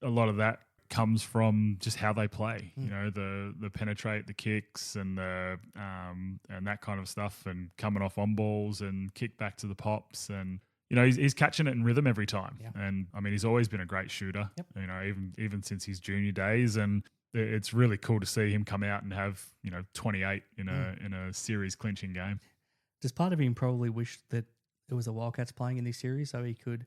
[SPEAKER 7] a lot of that comes from just how they play. The penetrate, the kicks, and the and that kind of stuff, and coming off on balls and kick back to the pops, and he's catching it in rhythm every time. Yeah. And I mean, he's always been a great shooter. Yep. Even since his junior days, and it's really cool to see him come out and have 28 in a series clinching game.
[SPEAKER 6] Does part of him probably wish that it was the Wildcats playing in this series so he could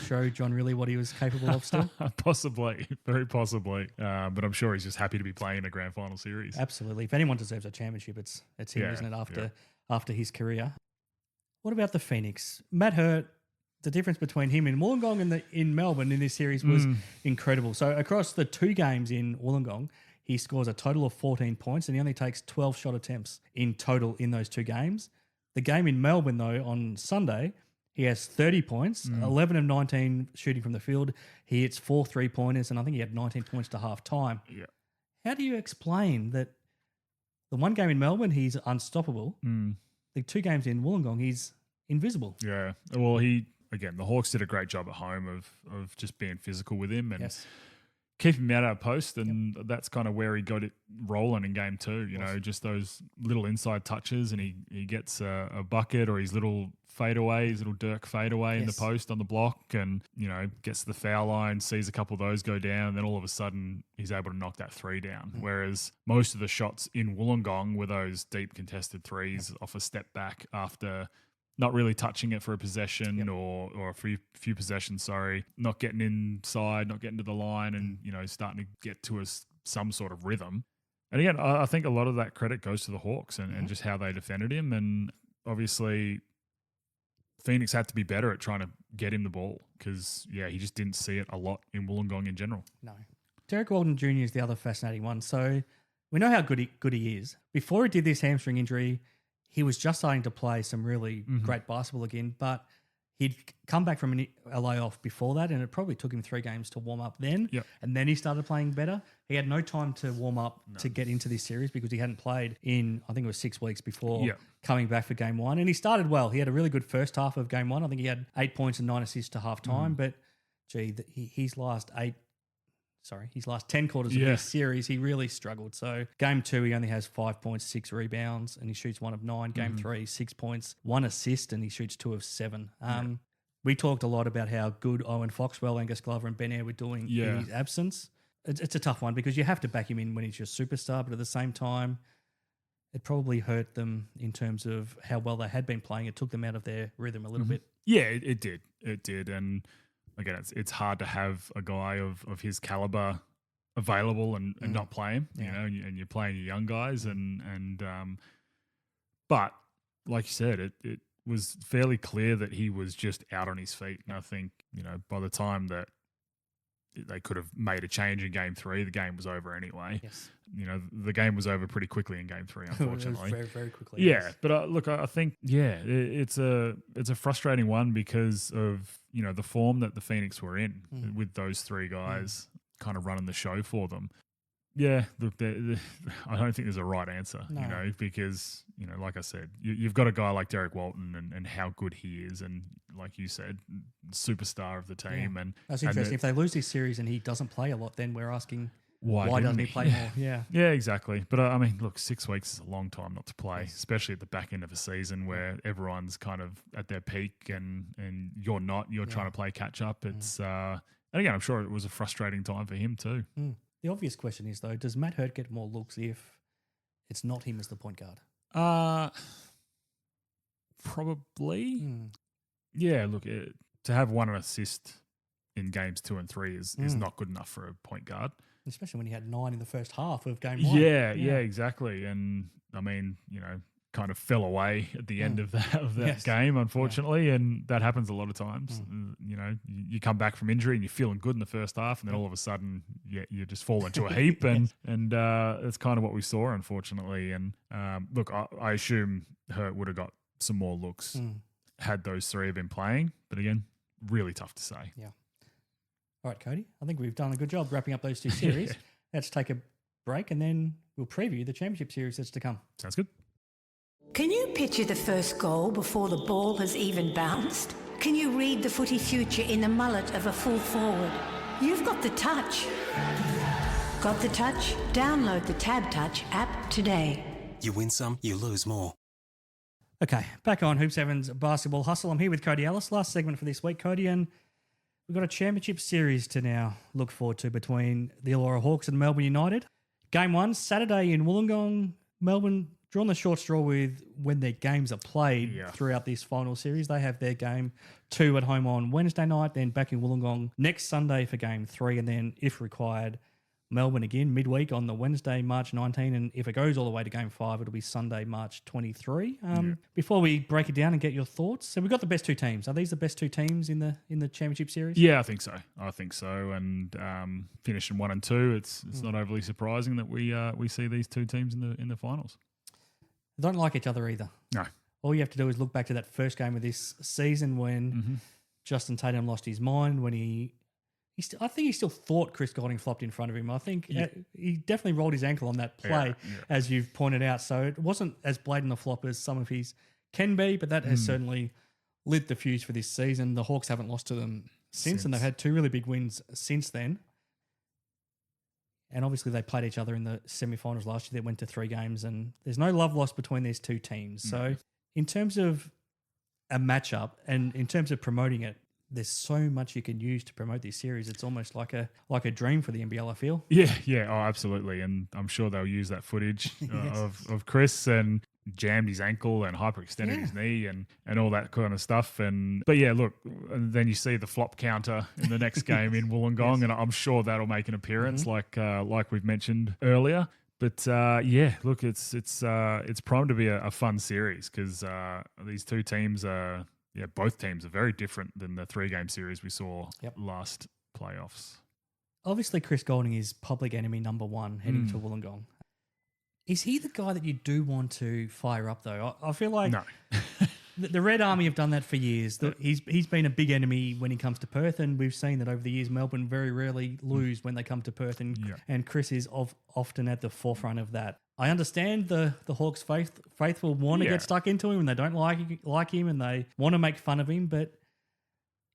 [SPEAKER 6] show John Rillie what he was capable of still?
[SPEAKER 7] Possibly, very possibly. But I'm sure he's just happy to be playing in a grand final series.
[SPEAKER 6] Absolutely. If anyone deserves a championship, it's him, isn't it? After his career. What about the Phoenix? Matt Hurt, the difference between him in Wollongong and in Melbourne in this series was incredible. So across the 2 games in Wollongong, he scores a total of 14 points and he only takes 12 shot attempts in total in those 2 games. The game in Melbourne, though, on Sunday, he has 30 points, 11 of 19 shooting from the field. He hits 4 3-pointers, and I think he had 19 points to half time. Yeah. How do you explain that the 1 game in Melbourne, he's unstoppable? The 2 games in Wollongong, he's invisible.
[SPEAKER 7] Yeah. Well, the Hawks did a great job at home of just being physical with him and keeping him out of post, and that's kind of where he got it rolling in game 2. Just those little inside touches, and he gets a bucket or his little fadeaway, his little Dirk fadeaway in the post on the block, and gets to the foul line, sees a couple of those go down, and then all of a sudden he's able to knock that 3 down. Whereas most of the shots in Wollongong were those deep contested threes off a step back after not really touching it for a possession or a few possessions, not getting inside, not getting to the line, and starting to get to some sort of rhythm. And again, I think a lot of that credit goes to the Hawks and just how they defended him. And obviously Phoenix had to be better at trying to get him the ball because, he just didn't see it a lot in Wollongong in general.
[SPEAKER 6] No. Derek Walton Jr. is the other fascinating one. So we know how good he is. Before he did this hamstring injury, he was just starting to play some really great basketball again, but he'd come back from a layoff before that, and it probably took him 3 games to warm up then, and then he started playing better. He had no time to warm up to get into this series because he hadn't played in, I think it was 6 weeks before coming back for game 1, and he started well. He had a really good first half of game 1. I think he had 8 points and 9 assists to half time, but his last 10 quarters of this series, he really struggled. So game 2, he only has 5 points, 6 rebounds, and he shoots 1 of 9. Game 3, 6 points, 1 assist, and he shoots 2 of 7. We talked a lot about how good Owen Foxwell, Angus Glover, and Ben Eyre were doing in his absence. It's a tough one because you have to back him in when he's your superstar, but at the same time, it probably hurt them in terms of how well they had been playing. It took them out of their rhythm a little bit.
[SPEAKER 7] Yeah, it did. It did. And again, it's hard to have a guy of his caliber available and not play him, and you're playing your young guys, but like you said, it was fairly clear that he was just out on his feet. And I think, by the time that they could have made a change in game 3, the game was over anyway. Yes. The game was over pretty quickly in game 3, unfortunately.
[SPEAKER 6] Very, very quickly.
[SPEAKER 7] Yeah. Yes. But look, I think, it's a frustrating one because of, the form that the Phoenix were in with those 3 guys kind of running the show for them. Yeah, look, I don't think there's a right answer, because, like I said, you've got a guy like Derek Walton and how good he is, and like you said, superstar of the team. And
[SPEAKER 6] that's interesting. If they lose this series and he doesn't play a lot, then we're asking why doesn't he play more?
[SPEAKER 7] Yeah, exactly. But I mean, look, 6 weeks is a long time not to play, especially at the back end of a season where everyone's kind of at their peak and you're not. You're trying to play catch up. It's and again, I'm sure it was a frustrating time for him too.
[SPEAKER 6] The obvious question is, though, does Matt Hurt get more looks if it's not him as the point guard?
[SPEAKER 7] Probably. Yeah, look, to have 1 assist in games 2 and 3 is not good enough for a point guard.
[SPEAKER 6] Especially when he had 9 in the first half of game 1.
[SPEAKER 7] Yeah, exactly. And I mean, kind of fell away at the end of that game, unfortunately, and that happens a lot of times. You know, you come back from injury and you're feeling good in the first half, and then all of a sudden, you just fall into a heap, and it's kind of what we saw, unfortunately. And look, I assume Hurt would have got some more looks had those three have been playing, but again, really tough to say.
[SPEAKER 6] Yeah. All right, Cody, I think we've done a good job wrapping up those two series. Let's take a break, and then we'll preview the championship series that's to come.
[SPEAKER 7] Sounds good.
[SPEAKER 8] Can you picture the first goal before the ball has even bounced? Can you read the footy future in the mullet of a full forward? You've got the touch. Got the touch? Download the Tab Touch app today.
[SPEAKER 3] You win some, you lose more.
[SPEAKER 6] Okay, back on Hoop 7's Basketball Hustle. I'm here with Cody Ellis. Last segment for this week, Cody, and we've got a championship series to now look forward to between the Illawarra Hawks and Melbourne United. Game 1, Saturday in Wollongong. Melbourne drawn the short straw with when their games are played throughout this final series. They have their game 2 at home on Wednesday night, then back in Wollongong next Sunday for game 3, and then, if required, Melbourne again midweek on the Wednesday, March 19, and if it goes all the way to game 5, it'll be Sunday, March 23. Before we break it down and get your thoughts, so we've got the best two teams. Are these the best two teams in the championship series?
[SPEAKER 7] Yeah, I think so. And finishing 1 and 2, it's not overly surprising that we see these two teams in the finals.
[SPEAKER 6] They don't like each other either.
[SPEAKER 7] No.
[SPEAKER 6] All you have to do is look back to that first game of this season when Justin Tatum lost his mind, when I think he still thought Chris Goulding flopped in front of him. I think he definitely rolled his ankle on that play, as you've pointed out. So it wasn't as blatant a flop as some of his can be, but that has certainly lit the fuse for this season. The Hawks haven't lost to them since, and they've had 2 really big wins since then. And obviously they played each other in the semi-finals last year. They went to 3 games, and there's no love lost between these two teams. So in terms of a matchup and in terms of promoting it, there's so much you can use to promote this series. It's almost like a dream for the NBL, I feel.
[SPEAKER 7] Yeah, oh, absolutely. And I'm sure they'll use that footage of Chris and jammed his ankle and hyperextended his knee and all that kind of stuff. But yeah, look, and then you see the flop counter in the next game in Wollongong, and I'm sure that'll make an appearance, like we've mentioned earlier. But look, it's primed to be a fun series because these two teams are. Yeah, both teams are very different than the 3-game series we saw last playoffs.
[SPEAKER 6] Obviously, Chris Goulding is public enemy number 1 heading to Wollongong. Is he the guy that you do want to fire up, though? I feel like the Red Army have done that for years. He's been a big enemy when he comes to Perth, and we've seen that over the years. Melbourne very rarely lose when they come to Perth, and Chris is often at the forefront of that. I understand the Hawks faithful want to get stuck into him, and they don't like him, and they want to make fun of him. But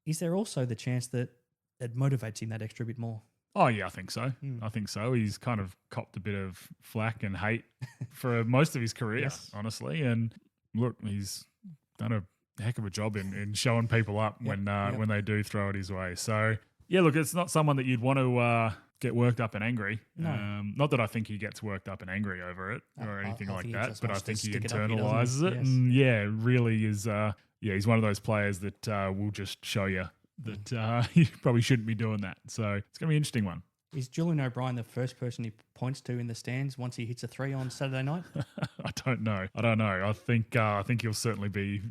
[SPEAKER 6] is there also the chance that it motivates him that extra bit more?
[SPEAKER 7] Oh, yeah, I think so. I think so. He's kind of copped a bit of flack and hate for most of his career, honestly. And look, he's done a heck of a job in showing people up when they do throw it his way. So, yeah, look, it's not someone that you'd want to get worked up and angry.
[SPEAKER 6] No.
[SPEAKER 7] Not that I think he gets worked up and angry over it or anything like that, but I think he
[SPEAKER 6] internalizes
[SPEAKER 7] internalizes it.
[SPEAKER 6] Yes.
[SPEAKER 7] And really is, he's one of those players that will just show you that you probably shouldn't be doing that. So it's going to be an interesting one.
[SPEAKER 6] Is Julian O'Brien the first person he points to in the stands once he hits a 3 on Saturday night?
[SPEAKER 7] I don't know. I think he'll certainly be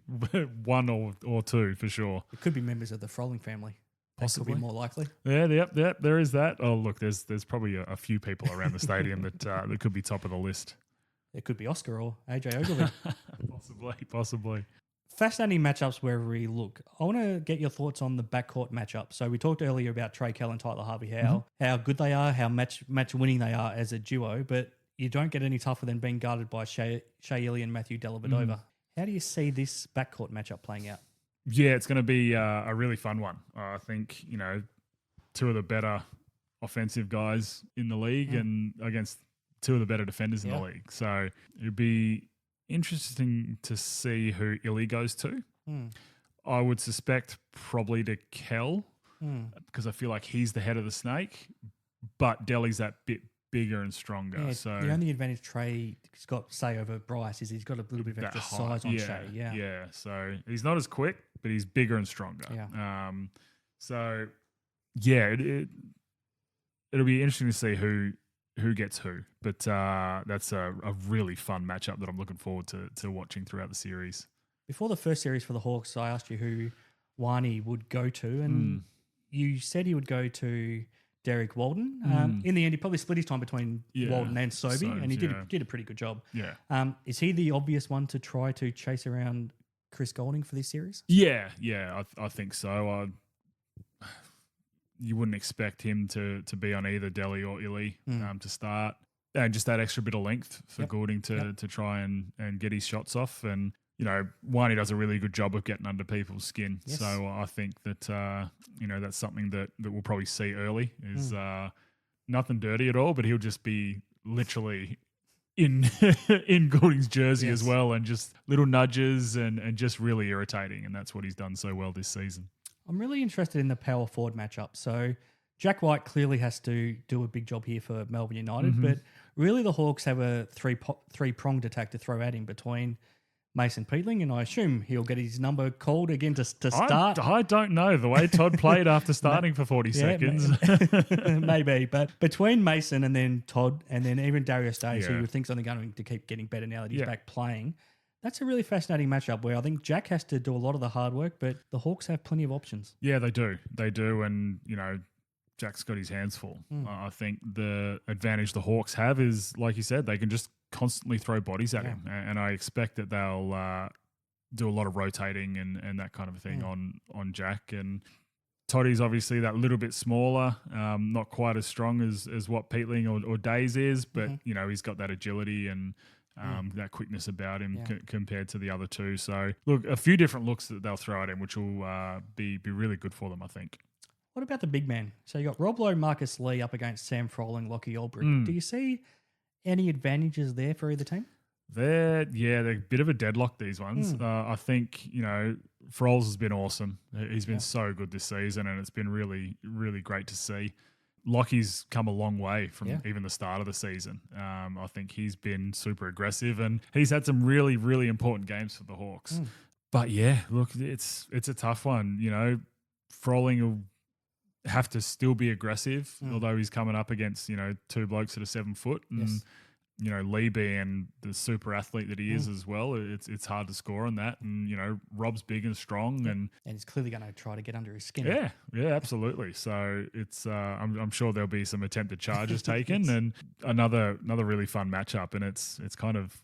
[SPEAKER 7] 1 or 2 for sure.
[SPEAKER 6] It could be members of the Froling family.
[SPEAKER 7] Possibly.
[SPEAKER 6] Could be more likely.
[SPEAKER 7] Yeah, there is that. Oh, look, there's probably a few people around the stadium that could be top of the list.
[SPEAKER 6] It could be Oscar or AJ Ogilvy.
[SPEAKER 7] Possibly.
[SPEAKER 6] Fascinating matchups wherever we look. I want to get your thoughts on the backcourt matchup. So we talked earlier about Trey Kell and Tyler Harvey, how good they are, how match winning they are as a duo, but you don't get any tougher than being guarded by Shea Ili and Matthew Dellavedova. How do you see this backcourt matchup playing out?
[SPEAKER 7] Yeah, it's going to be a really fun one. I think, 2 of the better offensive guys in the league and against 2 of the better defenders in the league. So it'd be interesting to see who Ili goes to. I would suspect probably to Kell because I feel like he's the head of the snake, but Delly's that bit bigger and stronger.
[SPEAKER 6] Yeah,
[SPEAKER 7] so
[SPEAKER 6] the only advantage Trey's got, say, over Bryce is he's got a little bit of extra size on Shea.
[SPEAKER 7] Yeah. So he's not as quick, but he's bigger and stronger.
[SPEAKER 6] Yeah.
[SPEAKER 7] So yeah, it'll be interesting to see who who gets who. But that's a really fun matchup that I'm looking forward to watching throughout the series.
[SPEAKER 6] Before the first series for the Hawks, I asked you who Wani would go to, and you said he would go to Derek Walden. In the end, he probably split his time between Walden and Sobey, and he did a pretty good job.
[SPEAKER 7] Yeah.
[SPEAKER 6] Is he the obvious one to try to chase around Chris Goulding for this series?
[SPEAKER 7] Yeah, I think so. You wouldn't expect him to be on either Delhi or Illy to start. And just that extra bit of length for Goulding to try and get his shots off. And, Wani does a really good job of getting under people's skin.
[SPEAKER 6] Yes.
[SPEAKER 7] So I think that, that's something that we'll probably see early is nothing dirty at all, but he'll just be literally in Goulding's jersey as well, and just little nudges and just really irritating. And that's what he's done so well this season.
[SPEAKER 6] I'm really interested in the power forward matchup. So Jack White clearly has to do a big job here for Melbourne United, but really the Hawks have a three-pronged attack to throw at him between Mason Peatling, and I assume he'll get his number called again to start.
[SPEAKER 7] I don't know. The way Todd played after starting for 40 seconds.
[SPEAKER 6] Maybe. But between Mason and then Todd and then even Darius Days, who you think's only going to keep getting better now that he's back playing, that's a really fascinating matchup where I think Jack has to do a lot of the hard work, but the Hawks have plenty of options.
[SPEAKER 7] Yeah, they do. They do. And, Jack's got his hands full. I think the advantage the Hawks have is, like you said, they can just constantly throw bodies at him. And I expect that they'll do a lot of rotating and that kind of thing on Jack. And Toddy's obviously that little bit smaller, not quite as strong as what Peatling or Days is, but, he's got that agility and that quickness about him compared to the other two. So, look, a few different looks that they'll throw at him, which will be really good for them, I think.
[SPEAKER 6] What about the big man? So you got Rob Lowe, Marcus Lee up against Sam Froling, Lockie Albrick. Do you see any advantages there for either team?
[SPEAKER 7] They're a bit of a deadlock, these ones. I think, Froles has been awesome. He's been so good this season, and it's been really, really great to see. Lockie's come a long way from even the start of the season. I think he's been super aggressive, and he's had some really, really important games for the Hawks. But look, it's a tough one. Froling will have to still be aggressive, although he's coming up against, two blokes that are 7 foot. And, Lee being the super athlete that he is as well, it's hard to score on that. And, Rob's big and strong. And
[SPEAKER 6] he's clearly going to try to get under his skin.
[SPEAKER 7] Yeah, absolutely. So it's I'm sure there'll be some attempted charges taken and another really fun matchup. And it's kind of,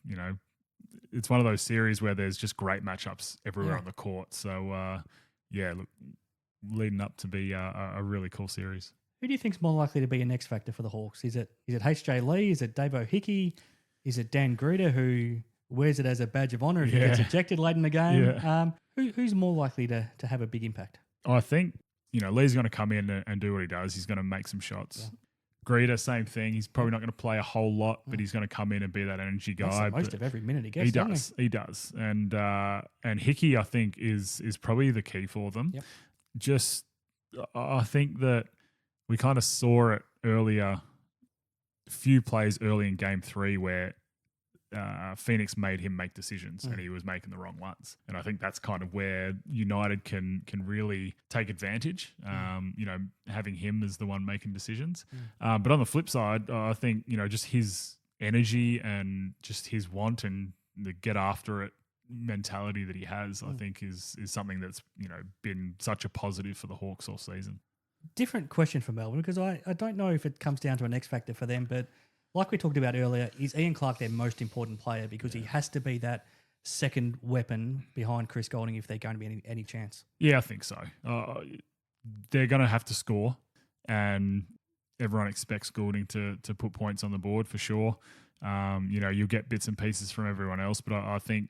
[SPEAKER 7] it's one of those series where there's just great matchups everywhere on the court. So, look, leading up to be a really cool series.
[SPEAKER 6] Who do you think's more likely to be an X factor for the Hawks? Is it H.J. Lee? Is it Davo Hickey? Is it Dan Gruder, who wears it as a badge of honour if he gets ejected late in the game? Who's more likely to have a big impact?
[SPEAKER 7] I think, Lee's going to come in and do what he does. He's going to make some shots. Gruder, same thing. He's probably not going to play a whole lot, but he's going to come in and be that energy guy.
[SPEAKER 6] Most of every minute he gets.
[SPEAKER 7] He does. And Hickey, I think, is probably the key for them. Just, I think that we kind of saw it earlier, a few plays early in game 3 where Phoenix made him make decisions and he was making the wrong ones. And I think that's kind of where United can really take advantage, having him as the one making decisions. But on the flip side, I think, just his energy and just his want and the get after it mentality that he has, I think is something that's, been such a positive for the Hawks all season.
[SPEAKER 6] Different question for Melbourne, because I don't know if it comes down to an X factor for them, but like we talked about earlier, is Ian Clark their most important player because he has to be that second weapon behind Chris Goulding if they're going to be any chance?
[SPEAKER 7] Yeah, I think so. They're going to have to score, and everyone expects Goulding to put points on the board for sure. You'll get bits and pieces from everyone else, but I think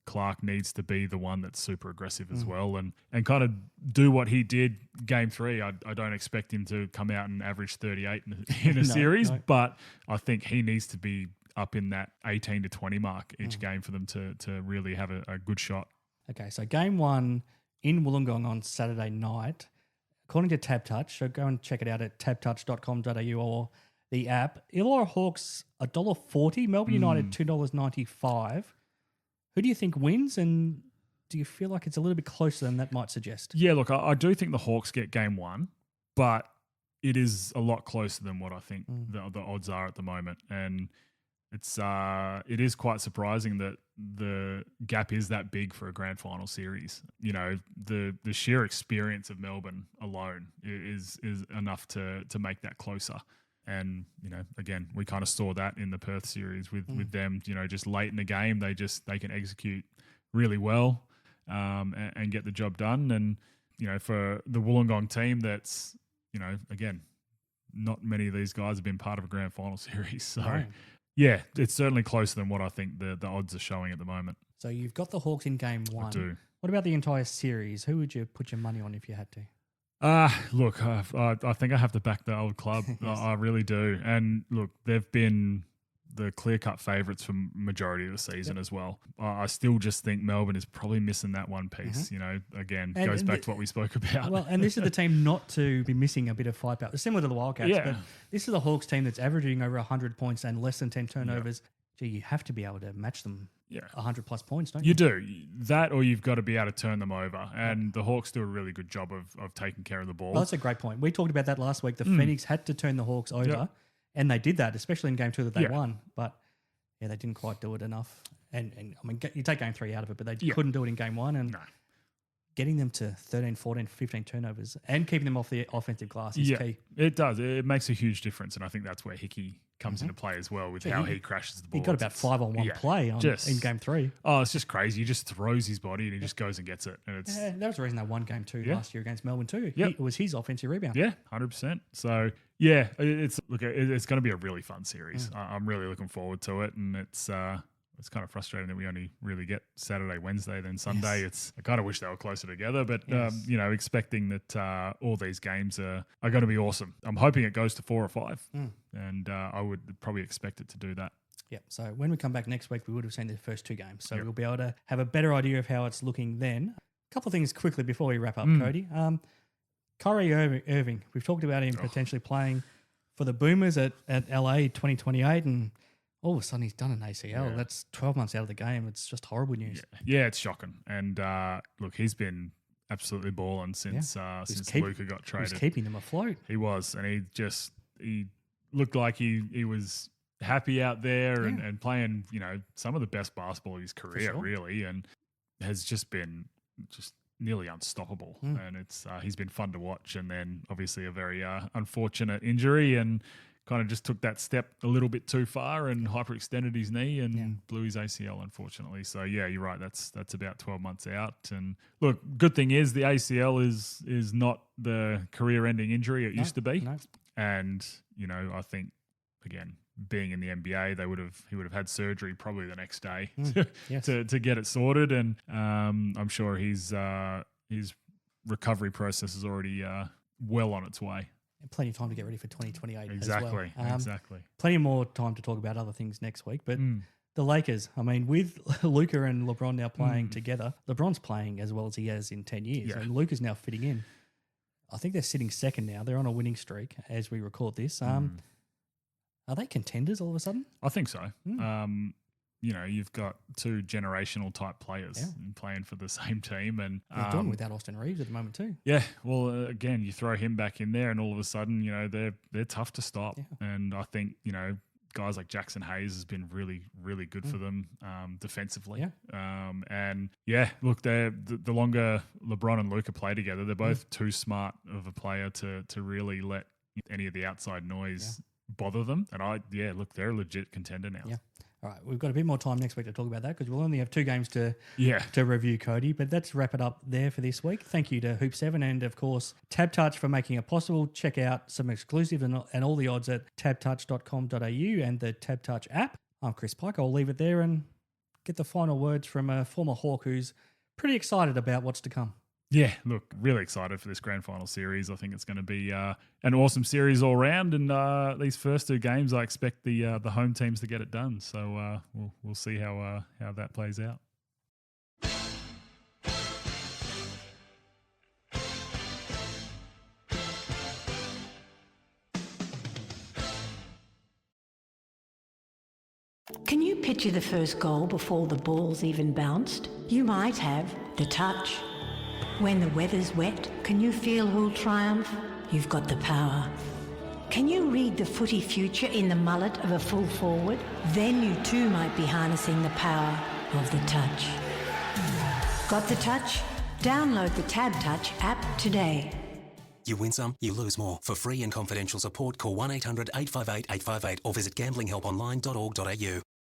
[SPEAKER 7] Clark needs to be the one that's super aggressive as well and kind of do what he did game 3. I don't expect him to come out and average 38 in a series, but I think he needs to be up in that 18 to 20 mark each game for them to really have a good shot.
[SPEAKER 6] Okay, so game 1 in Wollongong on Saturday night, according to Tab Touch, so go and check it out at tabtouch.com.au or the app. Illawarra Hawks $1.40, Melbourne United $2.95. Who do you think wins, and do you feel like it's a little bit closer than that might suggest?
[SPEAKER 7] Yeah, look, I do think the Hawks get game 1, but it is a lot closer than what I think the odds are at the moment. And it is quite surprising that the gap is that big for a grand final series. You know, the sheer experience of Melbourne alone is enough to make that closer. And, you know, again, we kind of saw that in the Perth series with them, you know, just late in the game, they can execute really well and get the job done. And, you know, for the Wollongong team, that's, you know, again, not many of these guys have been part of a grand final series. So,
[SPEAKER 6] Right.
[SPEAKER 7] yeah, it's certainly closer than what I think the odds are showing at the moment.
[SPEAKER 6] So you've got the Hawks in game 1.
[SPEAKER 7] I do.
[SPEAKER 6] What about the entire series? Who would you put your money on if you had to?
[SPEAKER 7] Look, I think I have to back the old club.
[SPEAKER 6] Yes.
[SPEAKER 7] I really do. And look, they've been the clear-cut favourites for majority of the season as well. I still just think Melbourne is probably missing that one piece. You know, again, goes back to what we spoke about.
[SPEAKER 6] Well, and this is the team not to be missing a bit of firepower. Similar to the Wildcats, but this is a Hawks team that's averaging over 100 points and less than 10 turnovers. Gee, you have to be able to match them 100 plus points, don't you?
[SPEAKER 7] You do. That, or you've got to be able to turn them over. And the Hawks do a really good job of taking care of the ball.
[SPEAKER 6] Well, that's a great point. We talked about that last week. The Phoenix had to turn the Hawks over, and they did that, especially in game 2 that they won. But yeah, they didn't quite do it enough. And I mean, you take game 3 out of it, but they couldn't do it in game 1. And getting them to 13, 14, 15 turnovers and keeping them off the offensive glass is key.
[SPEAKER 7] It does. It makes a huge difference. And I think that's where Hickey comes into play as well with how he crashes the ball.
[SPEAKER 6] He got about 5-on-1 play in game 3.
[SPEAKER 7] Oh, it's just crazy. He just throws his body and he just goes and gets it. And it's
[SPEAKER 6] that was the reason they won game 2 last year against Melbourne too.
[SPEAKER 7] Yep.
[SPEAKER 6] It was his offensive rebound.
[SPEAKER 7] Yeah, 100%. So yeah, it's going to be a really fun series. I'm really looking forward to it, and it's kind of frustrating that we only really get Saturday, Wednesday, then Sunday. I kind of wish they were closer together, but you know, expecting that all these games are going to be awesome. I'm hoping it goes to 4 or 5, and I would probably expect it to do that.
[SPEAKER 6] Yeah. So when we come back next week, we would have seen the first 2 games, so we'll be able to have a better idea of how it's looking then. A couple of things quickly before we wrap up, Cody. Kyrie Irving, we've talked about him potentially playing for the Boomers at LA 2028, and all of a sudden he's done an ACL.
[SPEAKER 7] Yeah.
[SPEAKER 6] That's 12 months out of the game. It's just horrible news.
[SPEAKER 7] Yeah, it's shocking. And look, he's been absolutely balling since Luka got traded.
[SPEAKER 6] He was keeping them afloat.
[SPEAKER 7] He was, and he looked like he was happy out there and playing, you know, some of the best basketball of his career, really, and has just been nearly unstoppable. And he's been fun to watch. And then obviously a very unfortunate injury, and kind of just took that step a little bit too far and hyperextended his knee and blew his ACL, unfortunately. So yeah, you're right. That's about 12 months out. And look, good thing is the ACL is not the career-ending injury it used to be.
[SPEAKER 6] No.
[SPEAKER 7] And you know, I think again, being in the NBA, he would have had surgery probably the next day to get it sorted. And I'm sure his recovery process is already well on its way.
[SPEAKER 6] Plenty of time to get ready for 2028
[SPEAKER 7] Exactly,
[SPEAKER 6] as well.
[SPEAKER 7] exactly.
[SPEAKER 6] Plenty more time to talk about other things next week. But the Lakers, I mean, with Luka and LeBron now playing together, LeBron's playing as well as he has in 10 years.
[SPEAKER 7] Yeah.
[SPEAKER 6] And Luka's now fitting in. I think they're sitting second now. They're on a winning streak as we record this. Are they contenders all of a sudden?
[SPEAKER 7] I think so. You know, you've got 2 generational type players playing for the same team, and
[SPEAKER 6] They're doing without Austin Reeves at the moment too.
[SPEAKER 7] Yeah, well, again, you throw him back in there, and all of a sudden, you know, they're tough to stop.
[SPEAKER 6] Yeah.
[SPEAKER 7] And I think, you know, guys like Jackson Hayes has been really, really good for them defensively.
[SPEAKER 6] Yeah.
[SPEAKER 7] And yeah, look, the longer LeBron and Luka play together, they're both too smart of a player to really let any of the outside noise bother them. And look, they're a legit contender now.
[SPEAKER 6] Yeah. All right, we've got a bit more time next week to talk about that because we'll only have 2 games to review, Cody. But let's wrap it up there for this week. Thank you to Hoop 7 and, of course, Tab Touch for making it possible. Check out some exclusive and all the odds at tabtouch.com.au and the Tab Touch app. I'm Chris Pike. I'll leave it there and get the final words from a former Hawk who's pretty excited about what's to come.
[SPEAKER 7] Yeah, look, really excited for this grand final series. I think it's going to be an awesome series all round. And these first 2 games, I expect the home teams to get it done. So we'll see how that plays out.
[SPEAKER 8] Can you picture the first goal before the ball's even bounced? You might have the touch. When the weather's wet, can you feel who'll triumph? You've got the power. Can you read the footy future in the mullet of a full forward? Then you too might be harnessing the power of the touch. Got the touch? Download the Tab Touch app today.
[SPEAKER 3] You win some, you lose more. For free and confidential support, call 1 800 858 858 or visit gamblinghelponline.org.au.